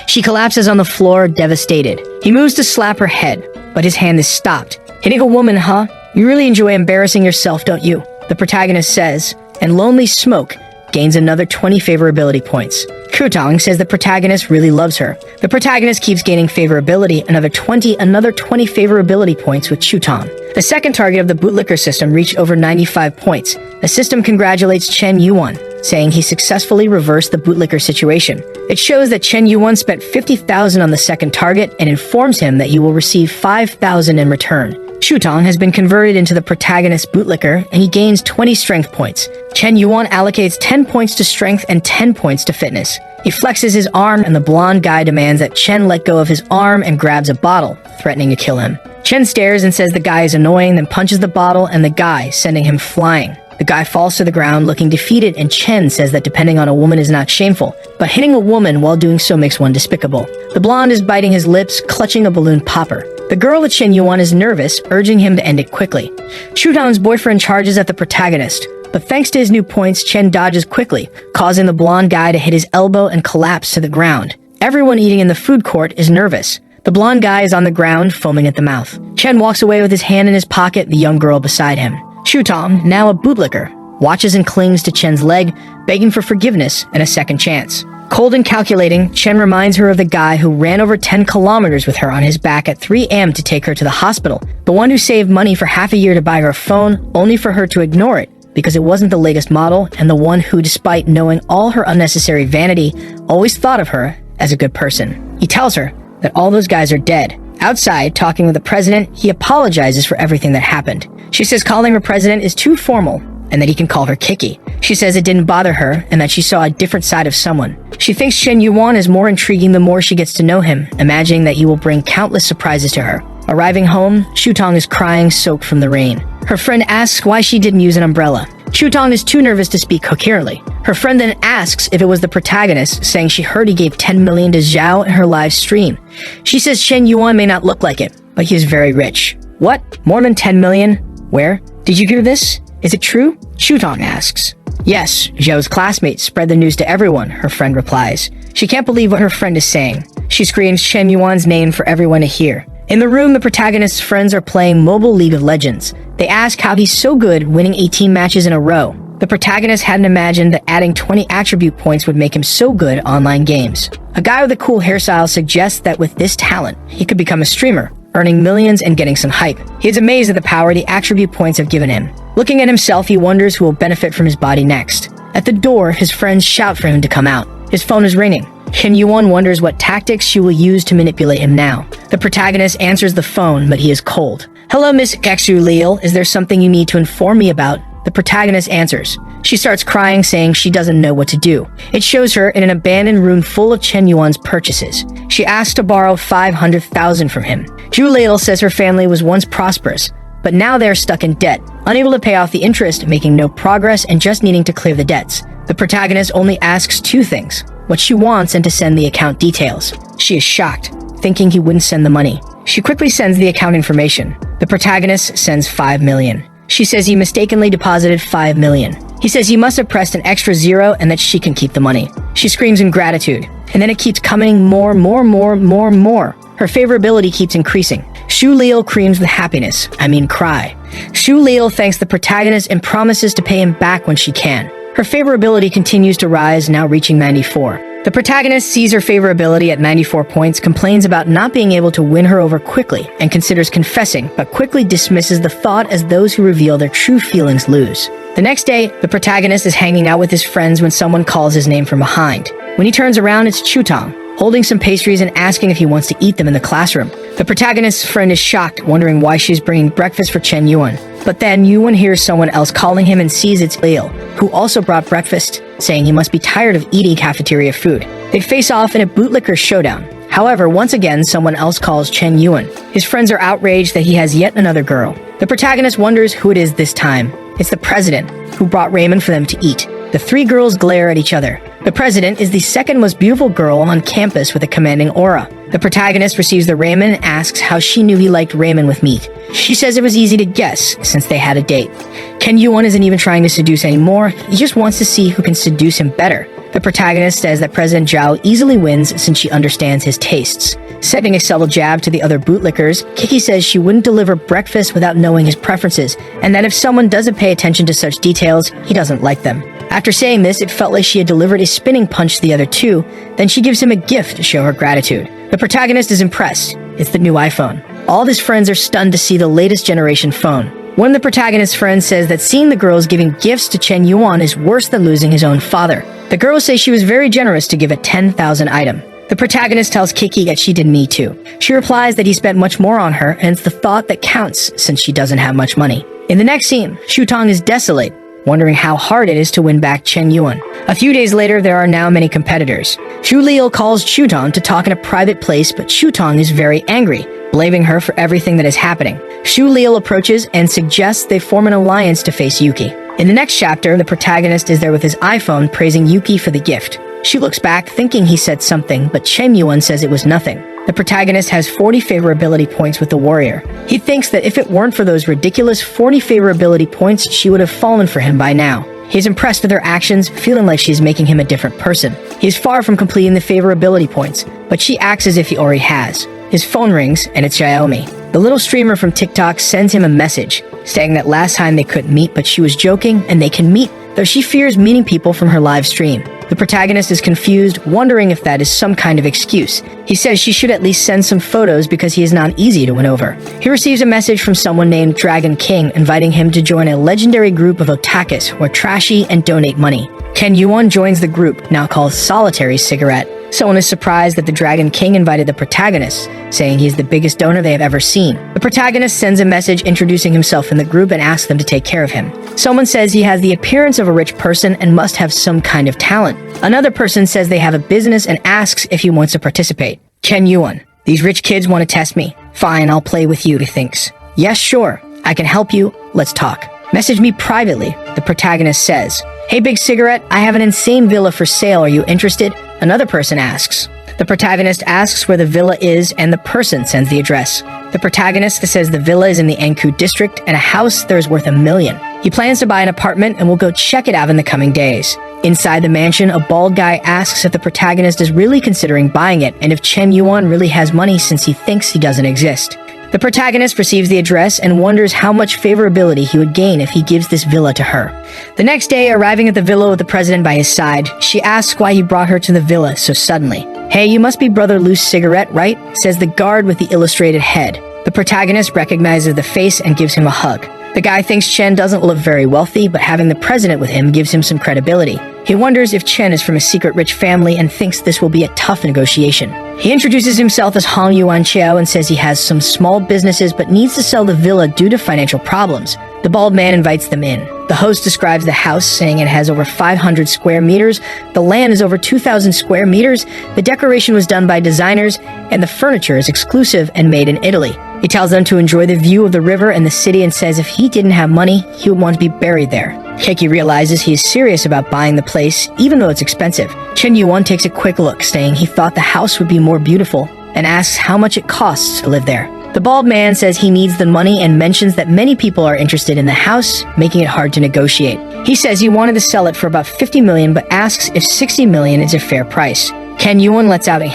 She collapses on the floor, devastated. He moves to slap her head, but his hand is stopped. Hitting a woman, huh? You really enjoy embarrassing yourself, don't you? The protagonist says, and Lonely Smoke gains another 20 favorability points. Kutong says the protagonist really loves her. The protagonist keeps gaining favorability, another 20 favorability points with Chutong. The second target of the bootlicker system reached over 95 points. The system congratulates Chen Yuan, saying he successfully reversed the bootlicker situation. It shows that Chen Yuan spent 50,000 on the second target and informs him that he will receive 5,000 in return. Shutong has been converted into the protagonist's bootlicker and he gains 20 strength points. Chen Yuan allocates 10 points to strength and 10 points to fitness. He flexes his arm and the blonde guy demands that Chen let go of his arm and grabs a bottle, threatening to kill him. Chen stares and says the guy is annoying, then punches the bottle and the guy, sending him flying. The guy falls to the ground looking defeated and Chen says that depending on a woman is not shameful, but hitting a woman while doing so makes one despicable. The blonde is biting his lips, clutching a balloon popper. The girl at Chen Yuan is nervous, urging him to end it quickly. Shutong's boyfriend charges at the protagonist, but thanks to his new points, Chen dodges quickly, causing the blonde guy to hit his elbow and collapse to the ground. Everyone eating in the food court is nervous. The blonde guy is on the ground, foaming at the mouth. Chen walks away with his hand in his pocket, the young girl beside him. Shutong, now a bootlicker, watches and clings to Chen's leg, begging for forgiveness and a second chance. Cold and calculating, Chen reminds her of the guy who ran over 10 kilometers with her on his back at 3 a.m. to take her to the hospital, the one who saved money for half a year to buy her a phone, only for her to ignore it because it wasn't the latest model, and the one who, despite knowing all her unnecessary vanity, always thought of her as a good person. He tells her that all those guys are dead. Outside, talking with the president, he apologizes for everything that happened. She says calling her president is too formal, and that he can call her Kiki. She says it didn't bother her, and that she saw a different side of someone. She thinks Chen Yuan is more intriguing the more she gets to know him, imagining that he will bring countless surprises to her. Arriving home, Shutong is crying, soaked from the rain. Her friend asks why she didn't use an umbrella. Chutong is too nervous to speak coherently. Her friend then asks if it was the protagonist, saying she heard he gave 10 million to Zhao in her live stream. She says Chen Yuan may not look like it, but he is very rich. What? More than 10 million? Where? Did you hear this? Is it true? Chutong asks. Yes, Zhao's classmates spread the news to everyone, her friend replies. She can't believe what her friend is saying. She screams Chen Yuan's name for everyone to hear. In the room, the protagonist's friends are playing mobile League of Legends. They ask how he's so good, winning 18 matches in a row. The protagonist hadn't imagined that adding 20 attribute points would make him so good at online games. A guy with a cool hairstyle suggests that with this talent, he could become a streamer, earning millions and getting some hype. He is amazed at the power the attribute points have given him. Looking at himself, he wonders who will benefit from his body next. At the door, his friends shout for him to come out. His phone is ringing. Chen Yuan wonders what tactics she will use to manipulate him now. The protagonist answers the phone, but he is cold. Hello, Miss Xu Liu. Is there something you need to inform me about? The protagonist answers. She starts crying, saying she doesn't know what to do. It shows her in an abandoned room full of Chen Yuan's purchases. She asks to borrow 500,000 from him. Zhu Liu says her family was once prosperous, but now they're stuck in debt, unable to pay off the interest, making no progress, and just needing to clear the debts. The protagonist only asks two things: what she wants and to send the account details. She is shocked, thinking he wouldn't send the money. She quickly sends the account information. The protagonist sends 5 million. She says he mistakenly deposited 5 million. He says he must have pressed an extra zero and that she can keep the money. She screams in gratitude, and then it keeps coming more. Her favorability keeps increasing. Xu Liu screams with happiness, cry. Xu Liu thanks the protagonist and promises to pay him back when she can. Her favorability continues to rise, now reaching 94. The protagonist sees her favorability at 94 points, complains about not being able to win her over quickly, and considers confessing, but quickly dismisses the thought as those who reveal their true feelings lose. The next day, the protagonist is hanging out with his friends when someone calls his name from behind. When he turns around, it's Chutong, holding some pastries and asking if he wants to eat them in the classroom. The protagonist's friend is shocked, wondering why she's bringing breakfast for Chen Yuan. But then Yuan hears someone else calling him and sees it's Liu, who also brought breakfast, saying he must be tired of eating cafeteria food. They face off in a bootlicker showdown. However, once again, someone else calls Chen Yuan. His friends are outraged that he has yet another girl. The protagonist wonders who it is this time. It's the president, who brought ramen for them to eat. The three girls glare at each other. The president is the second most beautiful girl on campus with a commanding aura. The protagonist receives the ramen and asks how she knew he liked ramen with meat. She says it was easy to guess, since they had a date. Chen Yuan isn't even trying to seduce anymore, he just wants to see who can seduce him better. The protagonist says that President Zhao easily wins since she understands his tastes. Setting a subtle jab to the other bootlickers, Kiki says she wouldn't deliver breakfast without knowing his preferences, and that if someone doesn't pay attention to such details, he doesn't like them. After saying this, it felt like she had delivered a spinning punch to the other two, then she gives him a gift to show her gratitude. The protagonist is impressed. It's the new iPhone. All of his friends are stunned to see the latest generation phone. One of the protagonist's friends says that seeing the girls giving gifts to Chen Yuan is worse than losing his own father. The girls say she was very generous to give a 10,000 item. The protagonist tells Kiki that she didn't need to. She replies that he spent much more on her, and it's the thought that counts since she doesn't have much money. In the next scene, Chutong is desolate, wondering how hard it is to win back Chen Yuan. A few days later, there are now many competitors. Zhu Liu calls Chutong to talk in a private place, but Chutong is very angry, blaming her for everything that is happening. Xu Liu approaches and suggests they form an alliance to face Yuki. In the next chapter, the protagonist is there with his iPhone praising Yuki for the gift. She looks back, thinking he said something, but Chen Yuan says it was nothing. The protagonist has 40 favorability points with the warrior. He thinks that if it weren't for those ridiculous 40 favorability points, she would have fallen for him by now. He's impressed with her actions, feeling like she's making him a different person. He's far from completing the favorability points, but she acts as if he already has. His phone rings, and it's Xiaomi. The little streamer from TikTok sends him a message, saying that last time they couldn't meet, but she was joking, and they can meet, though she fears meeting people from her live stream. The protagonist is confused, wondering if that is some kind of excuse. He says she should at least send some photos because he is not easy to win over. He receives a message from someone named Dragon King, inviting him to join a legendary group of otakus who are trashy and donate money. Chen Yuan joins the group, now called Solitary Cigarette. Someone is surprised that the Dragon King invited the protagonist, saying he's the biggest donor they have ever seen. The protagonist sends a message introducing himself in the group and asks them to take care of him. Someone says he has the appearance of a rich person and must have some kind of talent. Another person says they have a business and asks if he wants to participate. Chen Yuan: these rich kids want to test me. Fine, I'll play with you, he thinks. Yes, sure. I can help you. Let's talk. Message me privately, the protagonist says. Hey, Big Cigarette, I have an insane villa for sale. Are you interested? Another person asks. The protagonist asks where the villa is, and the person sends the address. The protagonist says the villa is in the Anku district, and a house there is worth $1 million. He plans to buy an apartment and will go check it out in the coming days. Inside the mansion, a bald guy asks if the protagonist is really considering buying it, and if Chen Yuan really has money since he thinks he doesn't exist. The protagonist receives the address and wonders how much favorability he would gain if he gives this villa to her. The next day, arriving at the villa with the president by his side, she asks why he brought her to the villa so suddenly. Hey, you must be Brother Loose Cigarette, right? Says the guard with the illustrated head. The protagonist recognizes the face and gives him a hug. The guy thinks Chen doesn't look very wealthy, but having the president with him gives him some credibility. He wonders if Chen is from a secret rich family and thinks this will be a tough negotiation. He introduces himself as Hong Yuan Chao and says he has some small businesses but needs to sell the villa due to financial problems. The bald man invites them in. The host describes the house, saying it has over 500 square meters, the land is over 2,000 square meters, the decoration was done by designers, and the furniture is exclusive and made in Italy. He tells them to enjoy the view of the river and the city and says if he didn't have money, he would want to be buried there. Keki realizes he is serious about buying the place, even though it's expensive. Chen Yuan takes a quick look, saying he thought the house would be more beautiful, and asks how much it costs to live there. The bald man says he needs the money and mentions that many people are interested in the house, making it hard to negotiate. He says he wanted to sell it for about 50 million, but asks if 60 million is a fair price. Ken Yuan lets out a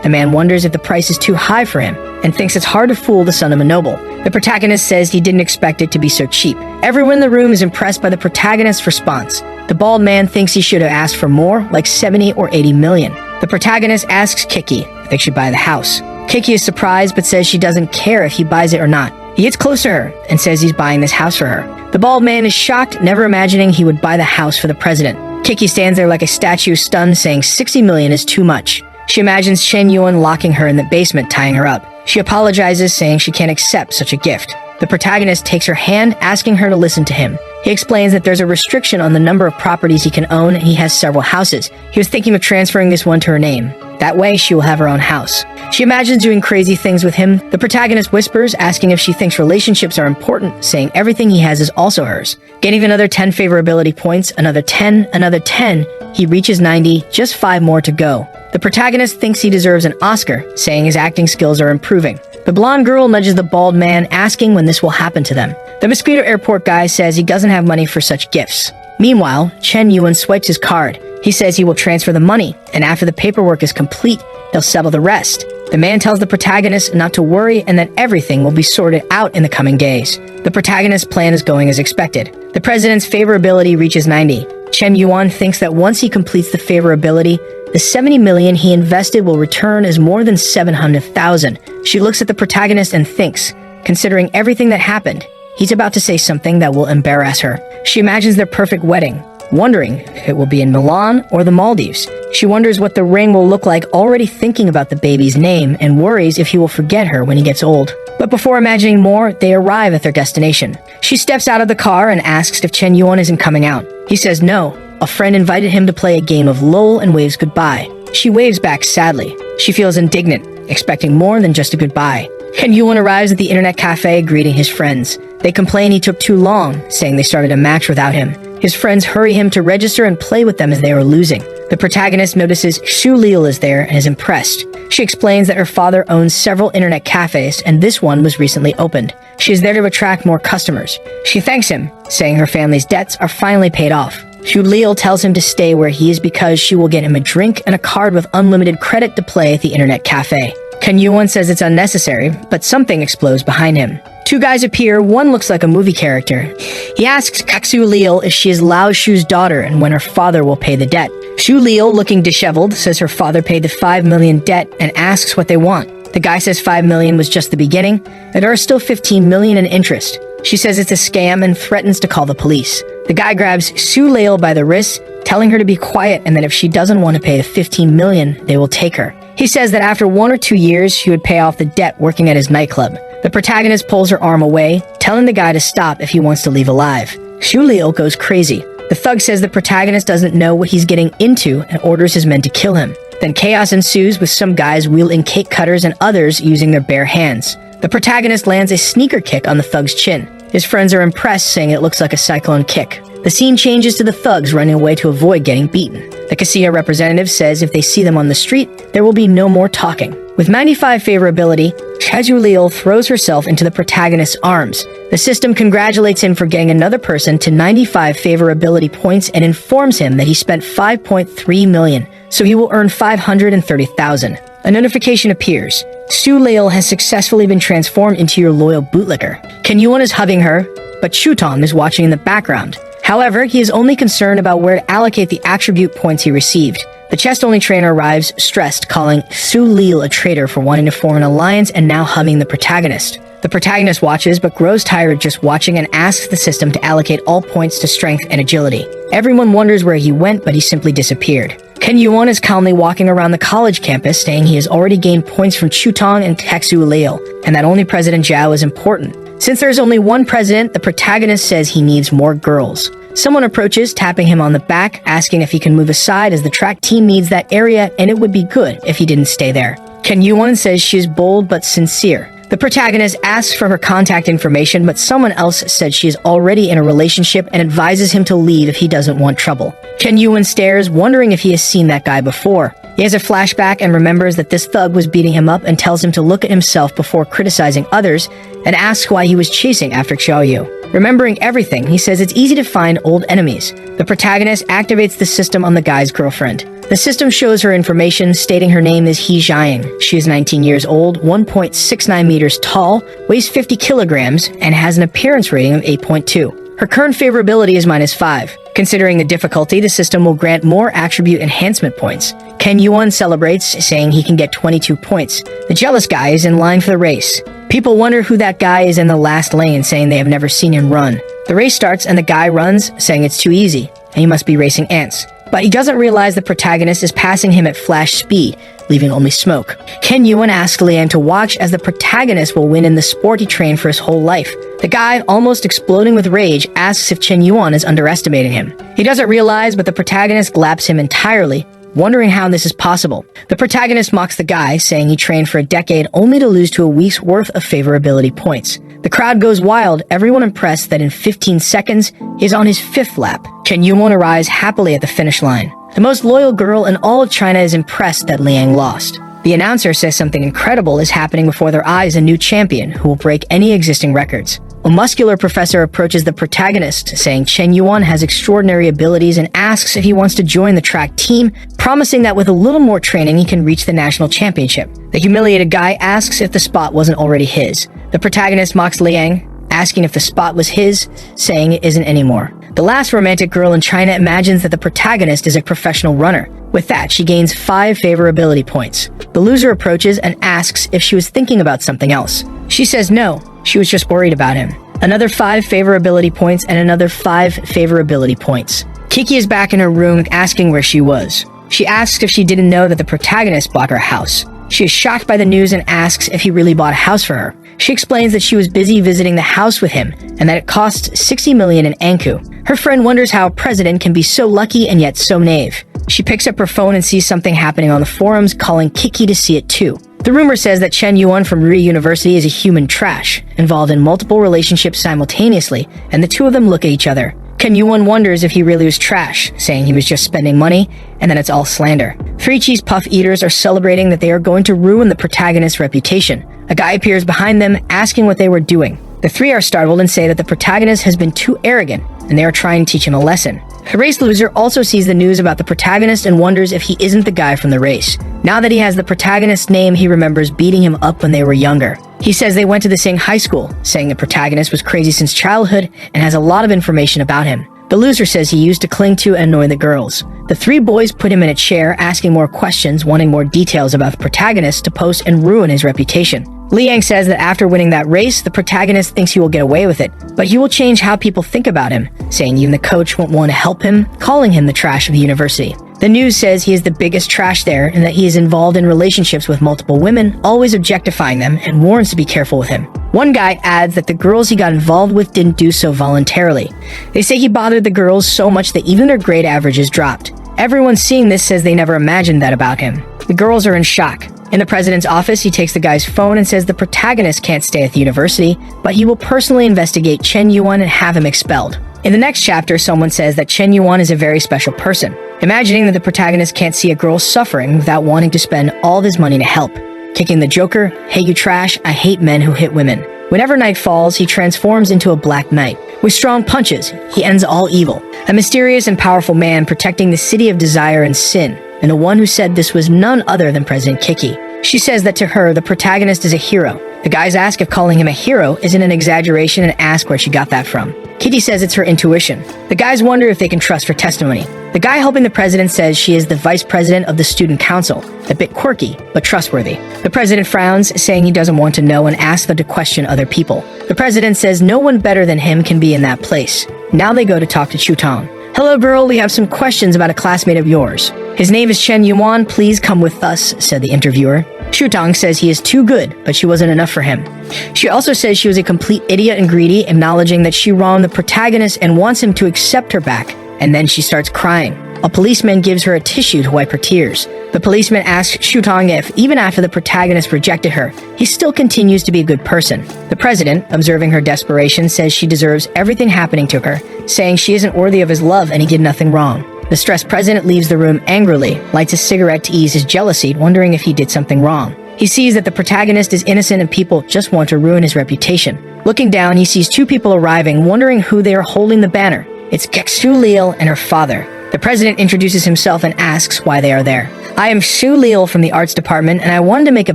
The man wonders if the price is too high for him, and thinks it's hard to fool the son of a noble. The protagonist says he didn't expect it to be so cheap. Everyone in the room is impressed by the protagonist's response. The bald man thinks he should have asked for more, like 70 or 80 million. The protagonist asks Kiki if they should buy the house. Kiki is surprised but says she doesn't care if he buys it or not. He gets close to her and says he's buying this house for her. The bald man is shocked, never imagining he would buy the house for the president. Kiki stands there like a statue, stunned, saying 60 million is too much. She imagines Chen Yuan locking her in the basement, tying her up. She apologizes, saying she can't accept such a gift. The protagonist takes her hand, asking her to listen to him. He explains that there's a restriction on the number of properties he can own, and he has several houses. He was thinking of transferring this one to her name. That way, she will have her own house. She imagines doing crazy things with him. The protagonist whispers, asking if she thinks relationships are important, saying everything he has is also hers. Getting another 10 favorability points, another 10, another 10. He reaches 90, just 5 more to go. The protagonist thinks he deserves an Oscar, saying his acting skills are improving. The blonde girl nudges the bald man, asking when this will happen to them. The Mosquito Airport guy says he doesn't have money for such gifts. Meanwhile, Chen Yuan swipes his card. He says he will transfer the money, and after the paperwork is complete, he'll settle the rest. The man tells the protagonist not to worry and that everything will be sorted out in the coming days. The protagonist's plan is going as expected. The president's favorability reaches 90. Chen Yuan thinks that once he completes the favorability, the 70 million he invested will return as more than 700,000. She looks at the protagonist and thinks, considering everything that happened, he's about to say something that will embarrass her. She imagines their perfect wedding, wondering if it will be in Milan or the Maldives. She wonders what the ring will look like, already thinking about the baby's name, and worries if he will forget her when he gets old. But before imagining more, they arrive at their destination. She steps out of the car and asks if Chen Yuan isn't coming out. He says no. A friend invited him to play a game of LOL and waves goodbye. She waves back sadly. She feels indignant, expecting more than just a goodbye. Chen Yuan arrives at the internet cafe greeting his friends. They complain he took too long, saying they started a match without him. His friends hurry him to register and play with them as they are losing. The protagonist notices Xu Lil is there and is impressed. She explains that her father owns several internet cafes and this one was recently opened. She is there to attract more customers. She thanks him, saying her family's debts are finally paid off. Xu Lil tells him to stay where he is because she will get him a drink and a card with unlimited credit to play at the internet cafe. Ken Yuan says it's unnecessary, but something explodes behind him. 2 guys appear, one looks like a movie character. He asks Xu Lil if she is Lao Shu's daughter and when her father will pay the debt. Xu Lil, looking disheveled, says her father paid the 5 million debt and asks what they want. The guy says 5 million was just the beginning, that there are still 15 million in interest. She says it's a scam and threatens to call the police. The guy grabs Xu Lil by the wrist, telling her to be quiet and that if she doesn't want to pay the 15 million, they will take her. He says that after 1 or 2 years, she would pay off the debt working at his nightclub. The protagonist pulls her arm away, telling the guy to stop if he wants to leave alive. Xu Lil goes crazy. The thug says the protagonist doesn't know what he's getting into and orders his men to kill him. Then chaos ensues with some guys wielding cake cutters and others using their bare hands. The protagonist lands a sneaker kick on the thug's chin. His friends are impressed, saying it looks like a cyclone kick. The scene changes to the thugs running away to avoid getting beaten. The casino representative says if they see them on the street, there will be no more talking. With 95 favorability, Chazulil throws herself into the protagonist's arms. The system congratulates him for getting another person to 95 favorability points and informs him that he spent 5.3 million, so he will earn 530,000. A notification appears. Su Leil has successfully been transformed into your loyal bootlicker. Ken Yuan is hugging her, but Chutom is watching in the background. However, he is only concerned about where to allocate the attribute points he received. The chest-only trainer arrives, stressed, calling Su Leil a traitor for wanting to form an alliance and now hugging the protagonist. The protagonist watches, but grows tired just watching and asks the system to allocate all points to strength and agility. Everyone wonders where he went, but he simply disappeared. Ken Yuan is calmly walking around the college campus, saying he has already gained points from Chutong and Texu Leil, and that only President Zhao is important. Since there's only one president, the protagonist says he needs more girls. Someone approaches, tapping him on the back, asking if he can move aside as the track team needs that area and it would be good if he didn't stay there. Ken Yuan says she is bold but sincere. The protagonist asks for her contact information, but someone else said she is already in a relationship and advises him to leave if he doesn't want trouble. Ken Yuan stares, wondering if he has seen that guy before. He has a flashback and remembers that this thug was beating him up and tells him to look at himself before criticizing others and asks why he was chasing after Xiaoyu. Remembering everything, he says it's easy to find old enemies. The protagonist activates the system on the guy's girlfriend. The system shows her information, stating her name is He Jiaying. She is 19 years old, 1.69 meters tall, weighs 50 kilograms, and has an appearance rating of 8.2. Her current favorability is -5. Considering the difficulty, the system will grant more attribute enhancement points. Ken Yuan celebrates, saying he can get 22 points. The jealous guy is in line for the race. People wonder who that guy is in the last lane, saying they have never seen him run. The race starts and the guy runs, saying it's too easy, and he must be racing ants. But he doesn't realize the protagonist is passing him at flash speed, leaving only smoke. Ken Yuan asks Liang to watch as the protagonist will win in the sport he trained for his whole life. The guy, almost exploding with rage, asks if Chen Yuan is underestimating him. He doesn't realize, but the protagonist glaps him entirely, wondering how this is possible. The protagonist mocks the guy, saying he trained for a decade only to lose to a week's worth of favorability points. The crowd goes wild, everyone impressed that in 15 seconds, he is on his 5th lap. Chen Yuan arrives happily at the finish line. The most loyal girl in all of China is impressed that Liang lost. The announcer says something incredible is happening before their eyes, a new champion who will break any existing records. A muscular professor approaches the protagonist, saying Chen Yuan has extraordinary abilities and asks if he wants to join the track team, promising that with a little more training he can reach the national championship. The humiliated guy asks if the spot wasn't already his. The protagonist mocks Liang, asking if the spot was his, saying it isn't anymore. The last romantic girl in China imagines that the protagonist is a professional runner. With that, she gains 5 favorability points. The loser approaches and asks if she was thinking about something else. She says no, she was just worried about him. Another 5 favorability points and another 5 favorability points. Kiki is back in her room asking where she was. She asks if she didn't know that the protagonist bought her house. She is shocked by the news and asks if he really bought a house for her. She explains that she was busy visiting the house with him and that it cost 60 million in Anku. Her friend wonders how a president can be so lucky and yet so naive. She picks up her phone and sees something happening on the forums, calling Kiki to see it too. The rumor says that Chen Yuan from Ri University is a human trash, involved in multiple relationships simultaneously, and the two of them look at each other. Ken Yuan wonders if he really was trash, saying he was just spending money, and that it's all slander. 3 cheese puff eaters are celebrating that they are going to ruin the protagonist's reputation. A guy appears behind them, asking what they were doing. The 3 are startled and say that the protagonist has been too arrogant, and they are trying to teach him a lesson. The race loser also sees the news about the protagonist and wonders if he isn't the guy from the race. Now that he has the protagonist's name, he remembers beating him up when they were younger. He says they went to the same high school, saying the protagonist was crazy since childhood and has a lot of information about him. The loser says he used to cling to and annoy the girls. The 3 boys put him in a chair, asking more questions, wanting more details about the protagonist to post and ruin his reputation. Liang says that after winning that race, the protagonist thinks he will get away with it, but he will change how people think about him, saying even the coach won't want to help him, calling him the trash of the university. The news says he is the biggest trash there and that he is involved in relationships with multiple women, always objectifying them, and warns to be careful with him. One guy adds that the girls he got involved with didn't do so voluntarily. They say he bothered the girls so much that even their grade averages dropped. Everyone seeing this says they never imagined that about him. The girls are in shock. In the president's office, he takes the guy's phone and says the protagonist can't stay at the university, but he will personally investigate Chen Yuan and have him expelled. In the next chapter, someone says that Chen Yuan is a very special person, imagining that the protagonist can't see a girl suffering without wanting to spend all of his money to help. Kicking the Joker, "Hey you trash, I hate men who hit women." Whenever night falls, he transforms into a black knight. With strong punches, he ends all evil. A mysterious and powerful man protecting the city of desire and sin, and the one who said this was none other than President Kiki. She says that to her, the protagonist is a hero. The guys ask if calling him a hero isn't an exaggeration and ask where she got that from. Kitty says it's her intuition. The guys wonder if they can trust her testimony. The guy helping the president says she is the vice president of the student council, a bit quirky, but trustworthy. The president frowns, saying he doesn't want to know and asks them to question other people. The president says no one better than him can be in that place. Now they go to talk to Chutong. "Hello girl, we have some questions about a classmate of yours. His name is Chen Yuan, please come with us," said the interviewer. Shutong says he is too good, but she wasn't enough for him. She also says she was a complete idiot and greedy, acknowledging that she wronged the protagonist and wants him to accept her back, and then she starts crying. A policeman gives her a tissue to wipe her tears. The policeman asks Shutong if, even after the protagonist rejected her, he still continues to be a good person. The president, observing her desperation, says she deserves everything happening to her, saying she isn't worthy of his love and he did nothing wrong. The stressed president leaves the room angrily, lights a cigarette to ease his jealousy, wondering if he did something wrong. He sees that the protagonist is innocent and people just want to ruin his reputation. Looking down, he sees two people arriving, wondering who they are holding the banner. It's Kexu Leal and her father. The president introduces himself and asks why they are there. "I am Xu Leal from the arts department, and I wanted to make a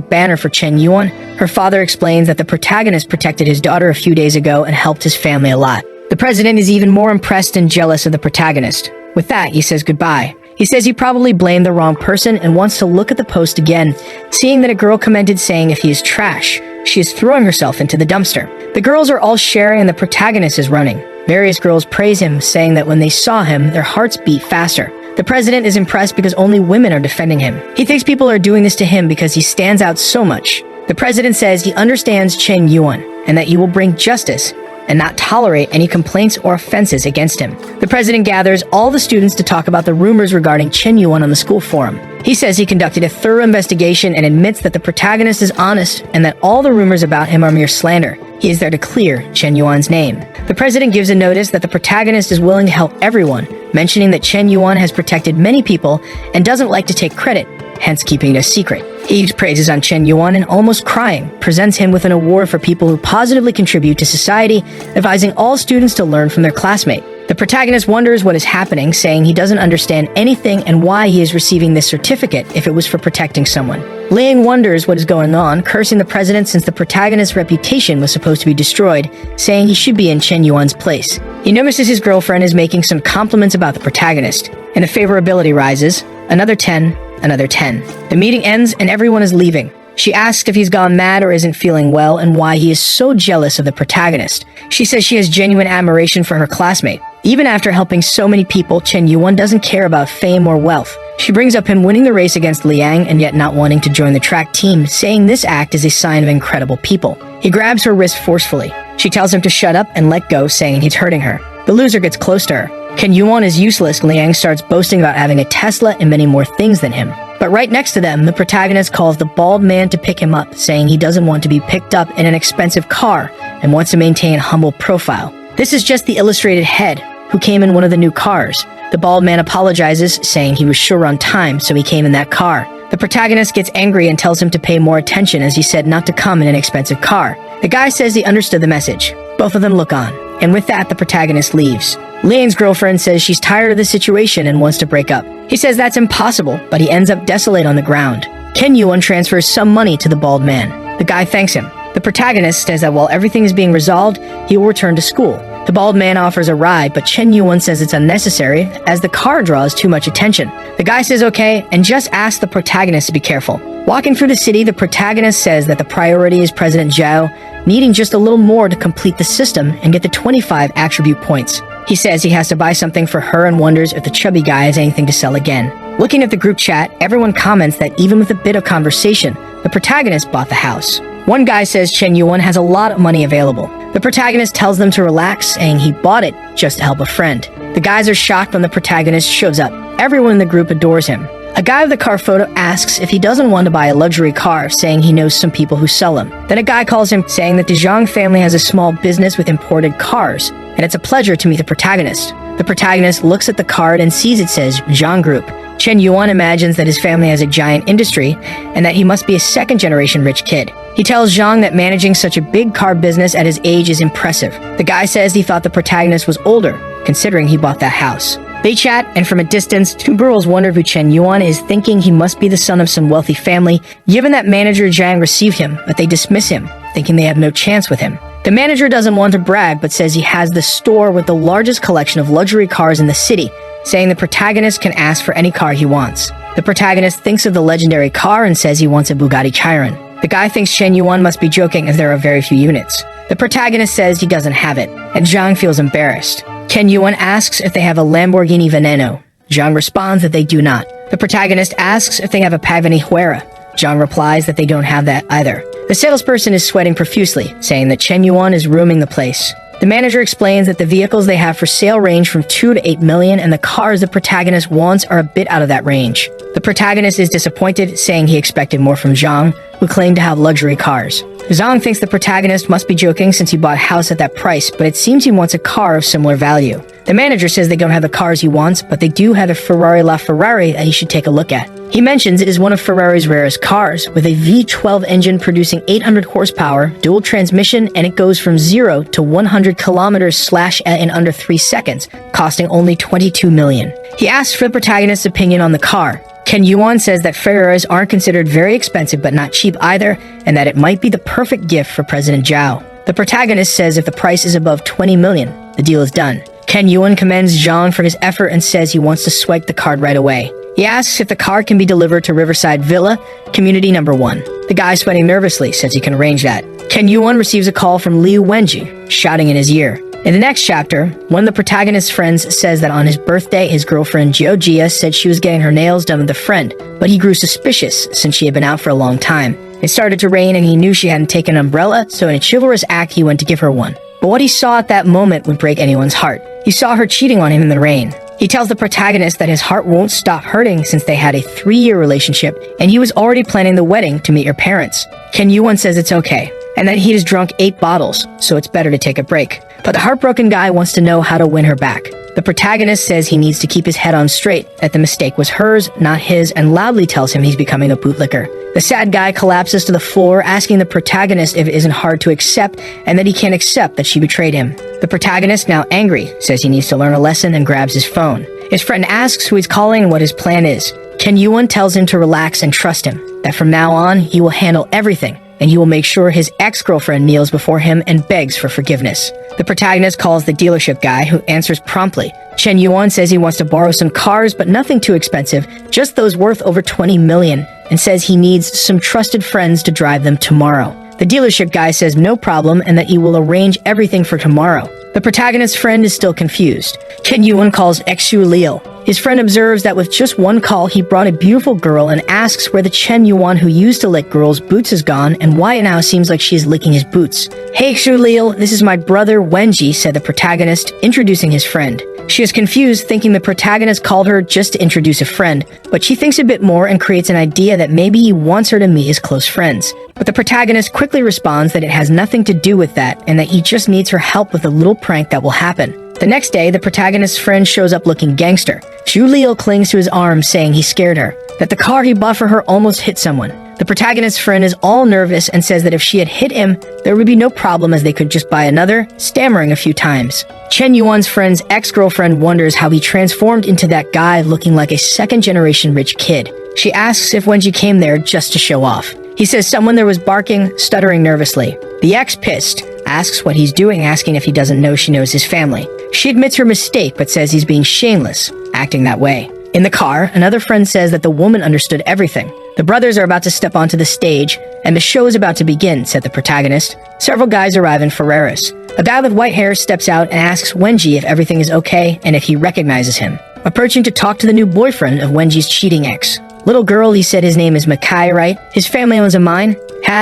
banner for Chen Yuan." Her father explains that the protagonist protected his daughter a few days ago and helped his family a lot. The president is even more impressed and jealous of the protagonist. With that, he says goodbye. He says he probably blamed the wrong person and wants to look at the post again, seeing that a girl commented saying if he is trash, she is throwing herself into the dumpster. The girls are all sharing and the protagonist is running. Various girls praise him, saying that when they saw him, their hearts beat faster. The president is impressed because only women are defending him. He thinks people are doing this to him because he stands out so much. The president says he understands Chen Yuan and that he will bring justice and not tolerate any complaints or offenses against him. The president gathers all the students to talk about the rumors regarding Chen Yuan on the school forum. He says he conducted a thorough investigation and admits that the protagonist is honest and that all the rumors about him are mere slander. He is there to clear Chen Yuan's name. The president gives a notice that the protagonist is willing to help everyone, mentioning that Chen Yuan has protected many people and doesn't like to take credit, hence keeping it a secret. He heaps praises on Chen Yuan and, almost crying, presents him with an award for people who positively contribute to society, advising all students to learn from their classmate. The protagonist wonders what is happening, saying he doesn't understand anything and why he is receiving this certificate if it was for protecting someone. Liang wonders what is going on, cursing the president since the protagonist's reputation was supposed to be destroyed, saying he should be in Chen Yuan's place. He notices his girlfriend is making some compliments about the protagonist, and the favorability rises. Another 10, another 10. The meeting ends and everyone is leaving. She asks if he's gone mad or isn't feeling well and why he is so jealous of the protagonist. She says she has genuine admiration for her classmate. Even after helping so many people, Chen Yuan doesn't care about fame or wealth. She brings up him winning the race against Liang and yet not wanting to join the track team, saying this act is a sign of incredible people. He grabs her wrist forcefully. She tells him to shut up and let go, saying he's hurting her. The loser gets close to her. Chen Yuan is useless. Liang starts boasting about having a Tesla and many more things than him. But right next to them, the protagonist calls the bald man to pick him up, saying he doesn't want to be picked up in an expensive car and wants to maintain a humble profile. This is just the illustrated head, who came in one of the new cars. The bald man apologizes, saying he was sure on time, so he came in that car. The protagonist gets angry and tells him to pay more attention as he said not to come in an expensive car. The guy says he understood the message. Both of them look on. And with that, the protagonist leaves. Liang's girlfriend says she's tired of the situation and wants to break up. He says that's impossible, but he ends up desolate on the ground. Chen Yuan transfers some money to the bald man. The guy thanks him. The protagonist says that while everything is being resolved, he will return to school. The bald man offers a ride, but Chen Yuan says it's unnecessary as the car draws too much attention. The guy says okay and just asks the protagonist to be careful. Walking through the city, the protagonist says that the priority is President Zhao, needing just a little more to complete the system and get the 25 attribute points. He says he has to buy something for her and wonders if the chubby guy has anything to sell again. Looking at the group chat, everyone comments that even with a bit of conversation, the protagonist bought the house. One guy says Chen Yuan has a lot of money available. The protagonist tells them to relax, saying he bought it just to help a friend. The guys are shocked when the protagonist shows up. Everyone in the group adores him. A guy with the car photo asks if he doesn't want to buy a luxury car, saying he knows some people who sell them. Then a guy calls him, saying that the Zhang family has a small business with imported cars, and it's a pleasure to meet the protagonist. The protagonist looks at the card and sees it says Zhang Group. Chen Yuan imagines that his family has a giant industry and that he must be a second-generation rich kid. He tells Zhang that managing such a big car business at his age is impressive. The guy says he thought the protagonist was older, considering he bought that house. They chat, and from a distance, two girls wonder who Chen Yuan is, thinking he must be the son of some wealthy family, given that manager Zhang received him, but they dismiss him, thinking they have no chance with him. The manager doesn't want to brag, but says he has the store with the largest collection of luxury cars in the city, saying the protagonist can ask for any car he wants. The protagonist thinks of the legendary car and says he wants a Bugatti Chiron. The guy thinks Chen Yuan must be joking as there are very few units. The protagonist says he doesn't have it, and Zhang feels embarrassed. Chen Yuan asks if they have a Lamborghini Veneno. Zhang responds that they do not. The protagonist asks if they have a Pagani Huayra. Zhang replies that they don't have that either. The salesperson is sweating profusely, saying that Chen Yuan is rooming the place. The manager explains that the vehicles they have for sale range from 2 to 8 million, and the cars the protagonist wants are a bit out of that range. The protagonist is disappointed, saying he expected more from Zhang, who claimed to have luxury cars. Zhang thinks the protagonist must be joking since he bought a house at that price, but it seems he wants a car of similar value. The manager says they don't have the cars he wants, but they do have a Ferrari LaFerrari that he should take a look at. He mentions it is one of Ferrari's rarest cars, with a V12 engine producing 800 horsepower, dual transmission, and it goes from 0 to 100 kilometers / in under 3 seconds, costing only 22 million. He asks for the protagonist's opinion on the car. Chen Yuan says that Ferraris aren't considered very expensive but not cheap either, and that it might be the perfect gift for President Zhao. The protagonist says if the price is above 20 million, the deal is done. Chen Yuan commends Zhang for his effort and says he wants to swipe the card right away. He asks if the car can be delivered to Riverside Villa, Community Number 1. The guy sweating nervously says he can arrange that. Chen Yuan receives a call from Liu Wenji, shouting in his ear. In the next chapter, one of the protagonist's friends says that on his birthday, his girlfriend Jiojia said she was getting her nails done with a friend, but he grew suspicious since she had been out for a long time. It started to rain and he knew she hadn't taken an umbrella, so in a chivalrous act, he went to give her one. But what he saw at that moment would break anyone's heart. He saw her cheating on him in the rain. He tells the protagonist that his heart won't stop hurting since they had a 3-year relationship and he was already planning the wedding to meet her parents. Chen Yuan says it's okay, and that he has drunk 8 bottles, so it's better to take a break. But the heartbroken guy wants to know how to win her back. The protagonist says he needs to keep his head on straight, that the mistake was hers, not his, and loudly tells him he's becoming a bootlicker. The sad guy collapses to the floor, asking the protagonist if it isn't hard to accept, and that he can't accept that she betrayed him. The protagonist, now angry, says he needs to learn a lesson and grabs his phone. His friend asks who he's calling and what his plan is. Chen Yuan tells him to relax and trust him, that from now on, he will handle everything, and he will make sure his ex-girlfriend kneels before him and begs for forgiveness. The protagonist calls the dealership guy, who answers promptly. Chen Yuan says he wants to borrow some cars, but nothing too expensive, just those worth over 20 million, and says he needs some trusted friends to drive them tomorrow. The dealership guy says no problem and that he will arrange everything for tomorrow. The protagonist's friend is still confused. Chen Yuan calls Xu Liu. His friend observes that with just one call, he brought a beautiful girl and asks where the Chen Yuan who used to lick girls' boots has gone and why it now seems like she is licking his boots. Hey Xu Liu, this is my brother Wenji, said the protagonist, introducing his friend. She is confused, thinking the protagonist called her just to introduce a friend, but she thinks a bit more and creates an idea that maybe he wants her to meet his close friends. But the protagonist quickly responds that it has nothing to do with that and that he just needs her help with a little prank that will happen. The next day, the protagonist's friend shows up looking gangster. Xu Liu clings to his arm, saying he scared her, that the car he bought for her almost hit someone. The protagonist's friend is all nervous and says that if she had hit him, there would be no problem as they could just buy another, stammering a few times. Chen Yuan's friend's ex-girlfriend wonders how he transformed into that guy looking like a second-generation rich kid. She asks if Wenji came there just to show off. He says someone there was barking, stuttering nervously. The ex, pissed, asks what he's doing, asking if he doesn't know she knows his family. She admits her mistake, but says he's being shameless, acting that way. In the car, another friend says that the woman understood everything. The brothers are about to step onto the stage, and the show is about to begin, said the protagonist. Several guys arrive in Ferraris. A guy with white hair steps out and asks Wenji if everything is okay and if he recognizes him. Approaching to talk to the new boyfriend of Wenji's cheating ex. Little girl, he said his name is Makai, right? His family owns a mine?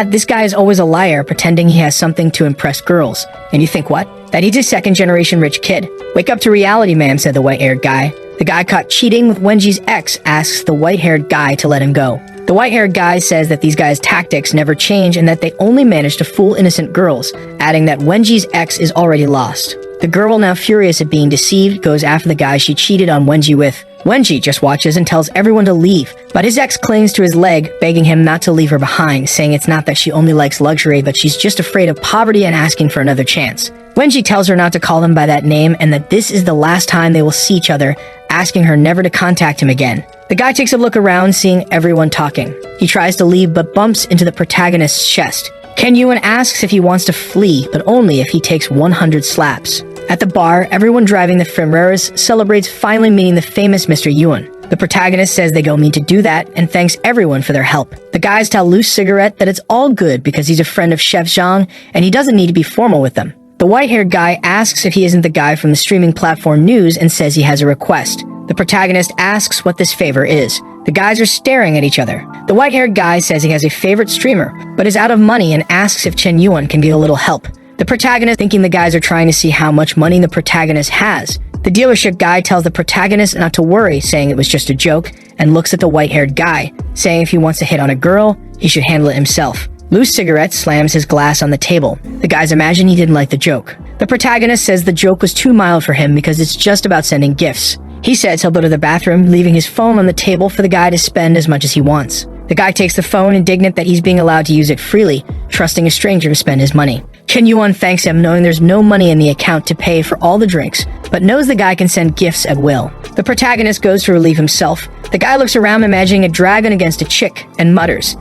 This guy is always a liar, pretending he has something to impress girls. And you think what? That he's a second-generation rich kid. Wake up to reality, ma'am, said the white-haired guy. The guy caught cheating with Wenji's ex asks the white-haired guy to let him go. The white-haired guy says that these guys' tactics never change and that they only manage to fool innocent girls, adding that Wenji's ex is already lost. The girl, now furious at being deceived, goes after the guy she cheated on Wenji with. Wenji just watches and tells everyone to leave, but his ex clings to his leg, begging him not to leave her behind, saying it's not that she only likes luxury, but she's just afraid of poverty and asking for another chance. Wenji tells her not to call him by that name and that this is the last time they will see each other, asking her never to contact him again. The guy takes a look around, seeing everyone talking. He tries to leave but bumps into the protagonist's chest. Ken Yuan asks if he wants to flee, but only if he takes 100 slaps. At the bar, everyone driving the Ferreras celebrates finally meeting the famous Mr. Yuan. The protagonist says they don't need to do that and thanks everyone for their help. The guys tell Loose Cigarette that it's all good because he's a friend of Chef Zhang and he doesn't need to be formal with them. The white-haired guy asks if he isn't the guy from the streaming platform News and says he has a request. The protagonist asks what this favor is. The guys are staring at each other. The white-haired guy says he has a favorite streamer, but is out of money and asks if Chen Yuan can give a little help. The protagonist, thinking the guys are trying to see how much money the protagonist has. The dealership guy tells the protagonist not to worry, saying it was just a joke, and looks at the white-haired guy, saying if he wants to hit on a girl, he should handle it himself. Loose Cigarette slams his glass on the table. The guys imagine he didn't like the joke. The protagonist says the joke was too mild for him because it's just about sending gifts. He says he'll go to the bathroom, leaving his phone on the table for the guy to spend as much as he wants. The guy takes the phone, indignant that he's being allowed to use it freely, trusting a stranger to spend his money. Chen Yuan thanks him, knowing there's no money in the account to pay for all the drinks, but knows the guy can send gifts at will. The protagonist goes to relieve himself. The guy looks around, imagining a dragon against a chick, and mutters,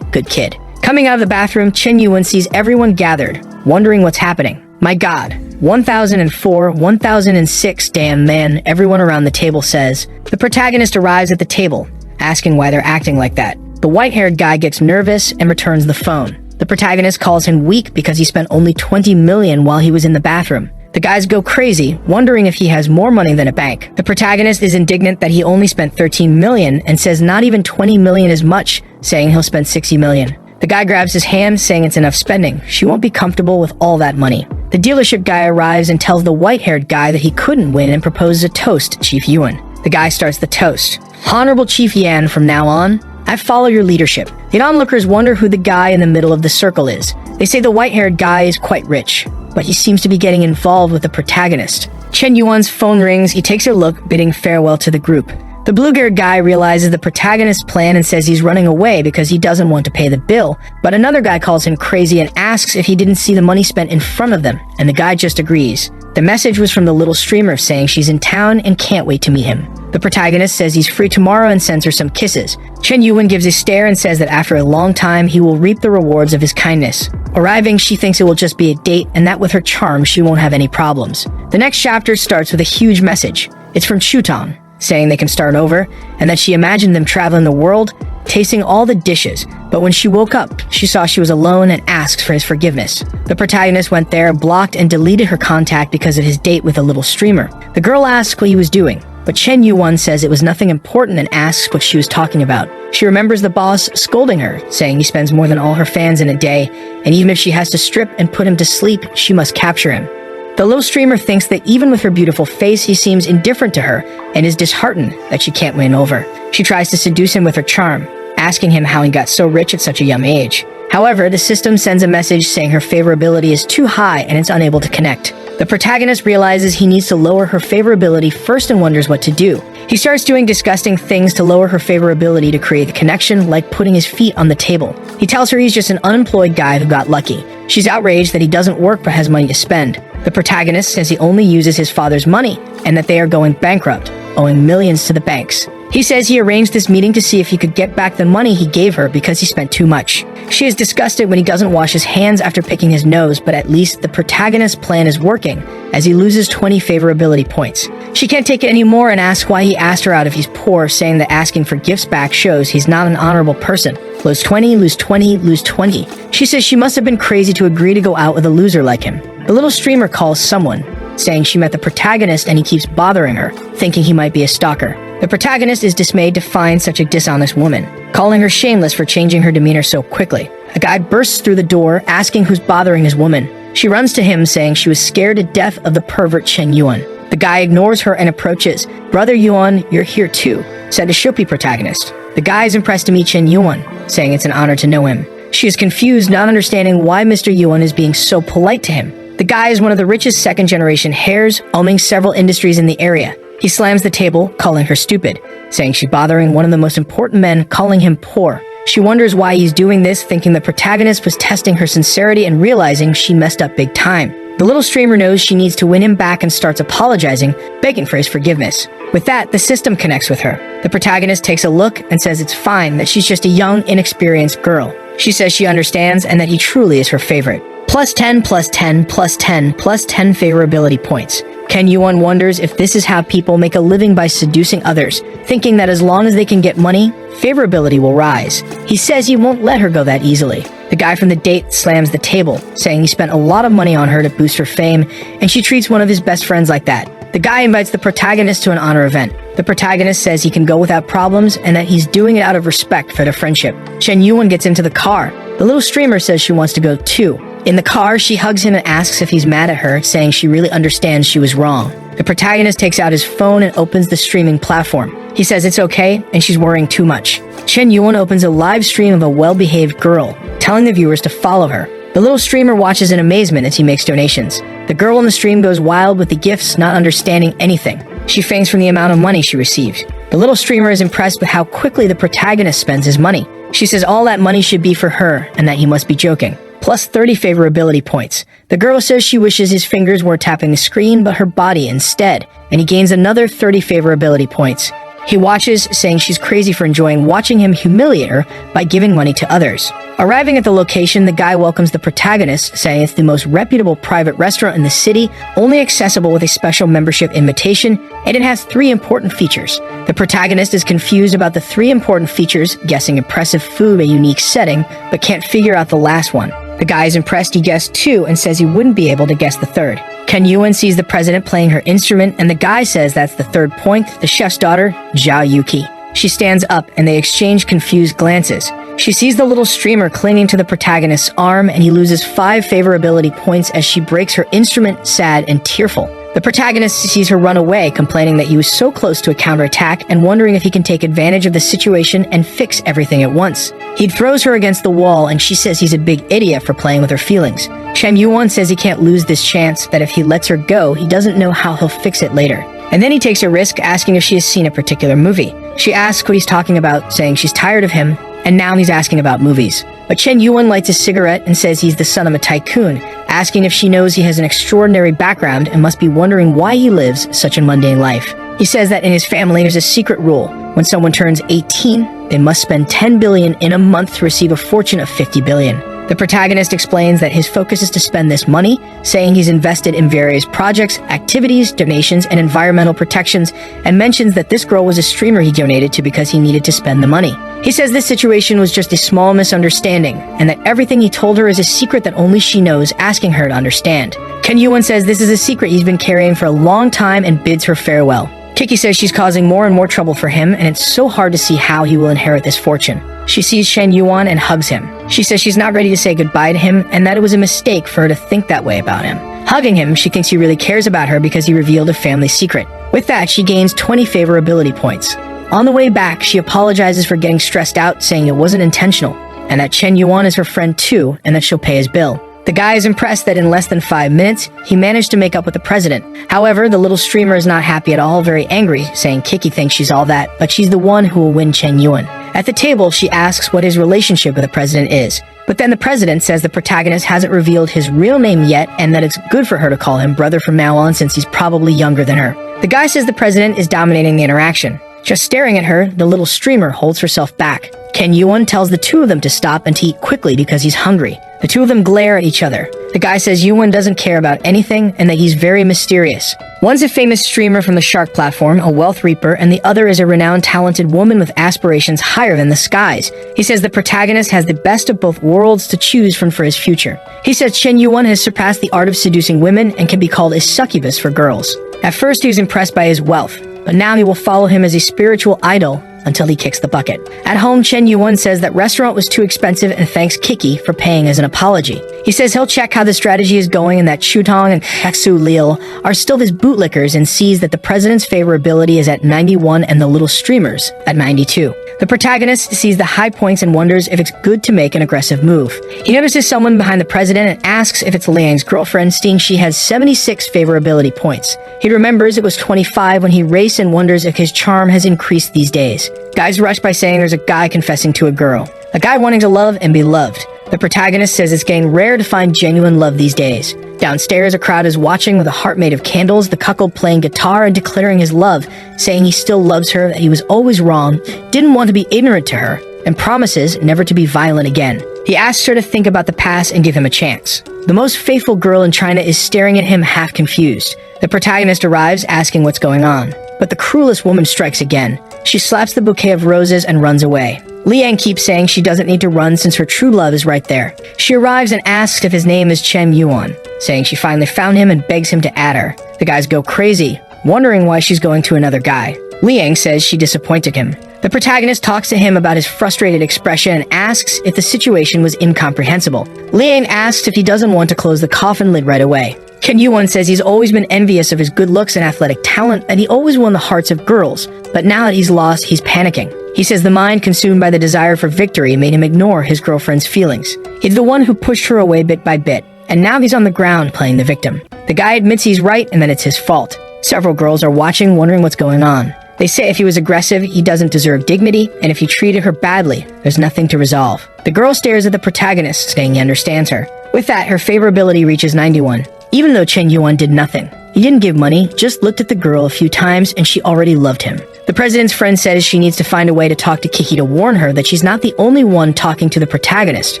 good kid. Coming out of the bathroom, Chen Yuan sees everyone gathered, wondering what's happening. My God, 1004, 1006, damn man, everyone around the table says. The protagonist arrives at the table, asking why they're acting like that. The white-haired guy gets nervous and returns the phone. The protagonist calls him weak because he spent only 20 million while he was in the bathroom. The guys go crazy, wondering if he has more money than a bank. The protagonist is indignant that he only spent 13 million and says not even 20 million is much, saying he'll spend 60 million. The guy grabs his hand, saying it's enough spending. She won't be comfortable with all that money. The dealership guy arrives and tells the white-haired guy that he couldn't win and proposes a toast to Chief Yuan. The guy starts the toast. Honorable Chief Yan, from now on, I follow your leadership. The onlookers wonder who the guy in the middle of the circle is. They say the white-haired guy is quite rich, but he seems to be getting involved with the protagonist. Chen Yuan's phone rings. He takes a look, bidding farewell to the group. The blue-haired guy realizes the protagonist's plan and says he's running away because he doesn't want to pay the bill, but another guy calls him crazy and asks if he didn't see the money spent in front of them, and the guy just agrees. The message was from the little streamer saying she's in town and can't wait to meet him. The protagonist says he's free tomorrow and sends her some kisses. Chen Yuan gives a stare and says that after a long time, he will reap the rewards of his kindness. Arriving, she thinks it will just be a date and that with her charm, she won't have any problems. The next chapter starts with a huge message. It's from Chutong, saying they can start over, and that she imagined them traveling the world, tasting all the dishes, but when she woke up, she saw she was alone and asked for his forgiveness. The protagonist went there, blocked and deleted her contact because of his date with a little streamer. The girl asks what he was doing, but Chen Yuan says it was nothing important and asks what she was talking about. She remembers the boss scolding her, saying he spends more than all her fans in a day, and even if she has to strip and put him to sleep, she must capture him. The little streamer thinks that even with her beautiful face, he seems indifferent to her and is disheartened that she can't win over. She tries to seduce him with her charm, asking him how he got so rich at such a young age. However, the system sends a message saying her favorability is too high and it's unable to connect. The protagonist realizes he needs to lower her favorability first and wonders what to do. He starts doing disgusting things to lower her favorability to create the connection, like putting his feet on the table. He tells her he's just an unemployed guy who got lucky. She's outraged that he doesn't work but has money to spend. The protagonist says he only uses his father's money and that they are going bankrupt, owing millions to the banks. He says he arranged this meeting to see if he could get back the money he gave her because he spent too much. She is disgusted when he doesn't wash his hands after picking his nose, but at least the protagonist's plan is working, as he loses 20 favorability points. She can't take it anymore and asks why he asked her out if he's poor, saying that asking for gifts back shows he's not an honorable person. Lose 20, lose 20, lose 20. She says she must have been crazy to agree to go out with a loser like him. The little streamer calls someone, saying she met the protagonist and he keeps bothering her, thinking he might be a stalker. The protagonist is dismayed to find such a dishonest woman, calling her shameless for changing her demeanor so quickly. A guy bursts through the door, asking who's bothering his woman. She runs to him, saying she was scared to death of the pervert Chen Yuan. The guy ignores her and approaches. "Brother Yuan, you're here too," said a Shopee protagonist. The guy is impressed to meet Chen Yuan, saying it's an honor to know him. She is confused, not understanding why Mr. Yuan is being so polite to him. The guy is one of the richest second-generation heirs, owning several industries in the area. He slams the table, calling her stupid, saying she's bothering one of the most important men, calling him poor. She wonders why he's doing this, thinking the protagonist was testing her sincerity and realizing she messed up big time. The little streamer knows she needs to win him back and starts apologizing, begging for his forgiveness. With that, the system connects with her. The protagonist takes a look and says it's fine, that she's just a young, inexperienced girl. She says she understands and that he truly is her favorite. Plus 10, plus 10, plus 10, plus 10 favorability points. Chen Yuan wonders if this is how people make a living by seducing others, thinking that as long as they can get money, favorability will rise. He says he won't let her go that easily. The guy from the date slams the table, saying he spent a lot of money on her to boost her fame, and she treats one of his best friends like that. The guy invites the protagonist to an honor event. The protagonist says he can go without problems and that he's doing it out of respect for their friendship. Chen Yuan gets into the car. The little streamer says she wants to go too. In the car, she hugs him and asks if he's mad at her, saying she really understands she was wrong. The protagonist takes out his phone and opens the streaming platform. He says it's okay, and she's worrying too much. Chen Yuan opens a live stream of a well-behaved girl, telling the viewers to follow her. The little streamer watches in amazement as he makes donations. The girl in the stream goes wild with the gifts, not understanding anything. She faints from the amount of money she received. The little streamer is impressed with how quickly the protagonist spends his money. She says all that money should be for her, and that he must be joking. Plus 30 favorability points. The girl says she wishes his fingers were tapping the screen, but her body instead, and he gains another 30 favorability points. He watches, saying she's crazy for enjoying watching him humiliate her by giving money to others. Arriving at the location, the guy welcomes the protagonist, saying it's the most reputable private restaurant in the city, only accessible with a special membership invitation, and it has 3 important features. The protagonist is confused about the 3 important features, guessing impressive food, a unique setting, but can't figure out the last one. The guy is impressed he guessed 2 and says he wouldn't be able to guess the 3rd. Chen Yuan sees the president playing her instrument, and the guy says that's the 3rd point, the chef's daughter, Zhao Yuki. She stands up, and they exchange confused glances. She sees the little streamer clinging to the protagonist's arm, and he loses 5 favorability points as she breaks her instrument, sad and tearful. The protagonist sees her run away, complaining that he was so close to a counterattack and wondering if he can take advantage of the situation and fix everything at once. He throws her against the wall, and she says he's a big idiot for playing with her feelings. Chen Yuan says he can't lose this chance, that if he lets her go, he doesn't know how he'll fix it later. And then he takes a risk, asking if she has seen a particular movie. She asks what he's talking about, saying she's tired of him, and now he's asking about movies. But Chen Yuan lights a cigarette and says he's the son of a tycoon, asking if she knows he has an extraordinary background and must be wondering why he lives such a mundane life. He says that in his family there's a secret rule. When someone turns 18, they must spend 10 billion in a month to receive a fortune of 50 billion. The protagonist explains that his focus is to spend this money, saying he's invested in various projects, activities, donations, and environmental protections, and mentions that this girl was a streamer he donated to because he needed to spend the money. He says this situation was just a small misunderstanding, and that everything he told her is a secret that only she knows, asking her to understand. Chen Yuan says this is a secret he's been carrying for a long time and bids her farewell. Kiki says she's causing more and more trouble for him, and it's so hard to see how he will inherit this fortune. She sees Chen Yuan and hugs him. She says she's not ready to say goodbye to him, and that it was a mistake for her to think that way about him. Hugging him, she thinks he really cares about her because he revealed a family secret. With that, she gains 20 favorability points. On the way back, she apologizes for getting stressed out, saying it wasn't intentional, and that Chen Yuan is her friend too, and that she'll pay his bill. The guy is impressed that in less than 5 minutes, he managed to make up with the president. However, the little streamer is not happy at all, very angry, saying Kiki thinks she's all that, but she's the one who will win Chen Yuan. At the table, she asks what his relationship with the president is. But then the president says the protagonist hasn't revealed his real name yet, and that it's good for her to call him brother from now on since he's probably younger than her. The guy says the president is dominating the interaction. Just staring at her, the little streamer holds herself back. Chen Yuan tells the 2 of them to stop and to eat quickly because he's hungry. The 2 of them glare at each other. The guy says Yuan doesn't care about anything and that he's very mysterious. One's a famous streamer from the Shark platform, a wealth reaper, and the other is a renowned talented woman with aspirations higher than the skies. He says the protagonist has the best of both worlds to choose from for his future. He says Chen Yuan has surpassed the art of seducing women and can be called a succubus for girls. At first he was impressed by his wealth, but now he will follow him as a spiritual idol, until he kicks the bucket. At home, Chen Yuan says that restaurant was too expensive and thanks Kiki for paying as an apology. He says he'll check how the strategy is going and that Chutong and Xu Liu are still his bootlickers, and sees that the president's favorability is at 91 and the little streamers at 92. The protagonist sees the high points and wonders if it's good to make an aggressive move. He notices someone behind the president and asks if it's Liang's girlfriend, seeing she has 76 favorability points. He remembers it was 25 when he raced and wonders if his charm has increased these days. Guys rush by saying there's a guy confessing to a girl. A guy wanting to love and be loved. The protagonist says it's getting rare to find genuine love these days. Downstairs, a crowd is watching with a heart made of candles, the cuckold playing guitar and declaring his love, saying he still loves her, that he was always wrong, didn't want to be ignorant to her, and promises never to be violent again. He asks her to think about the past and give him a chance. The most faithful girl in China is staring at him half confused. The protagonist arrives asking what's going on. But the cruelest woman strikes again. She slaps the bouquet of roses and runs away. Liang keeps saying she doesn't need to run since her true love is right there. She arrives and asks if his name is Chen Yuan, saying she finally found him and begs him to add her. The guys go crazy, wondering why she's going to another guy. Liang says she disappointed him. The protagonist talks to him about his frustrated expression and asks if the situation was incomprehensible. Liang asks if he doesn't want to close the coffin lid right away. Chen Yuan says he's always been envious of his good looks and athletic talent, and he always won the hearts of girls, but now that he's lost, he's panicking. He says the mind consumed by the desire for victory made him ignore his girlfriend's feelings. He's the one who pushed her away bit by bit, and now he's on the ground playing the victim. The guy admits he's right and that it's his fault. Several girls are watching, wondering what's going on. They say if he was aggressive, he doesn't deserve dignity, and if he treated her badly, there's nothing to resolve. The girl stares at the protagonist, saying he understands her. With that, her favorability reaches 91. Even though Chen Yuan did nothing. He didn't give money, just looked at the girl a few times, and she already loved him. The president's friend says she needs to find a way to talk to Kiki to warn her that she's not the only one talking to the protagonist.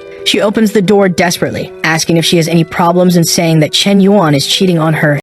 She opens the door desperately, asking if she has any problems and saying that Chen Yuan is cheating on her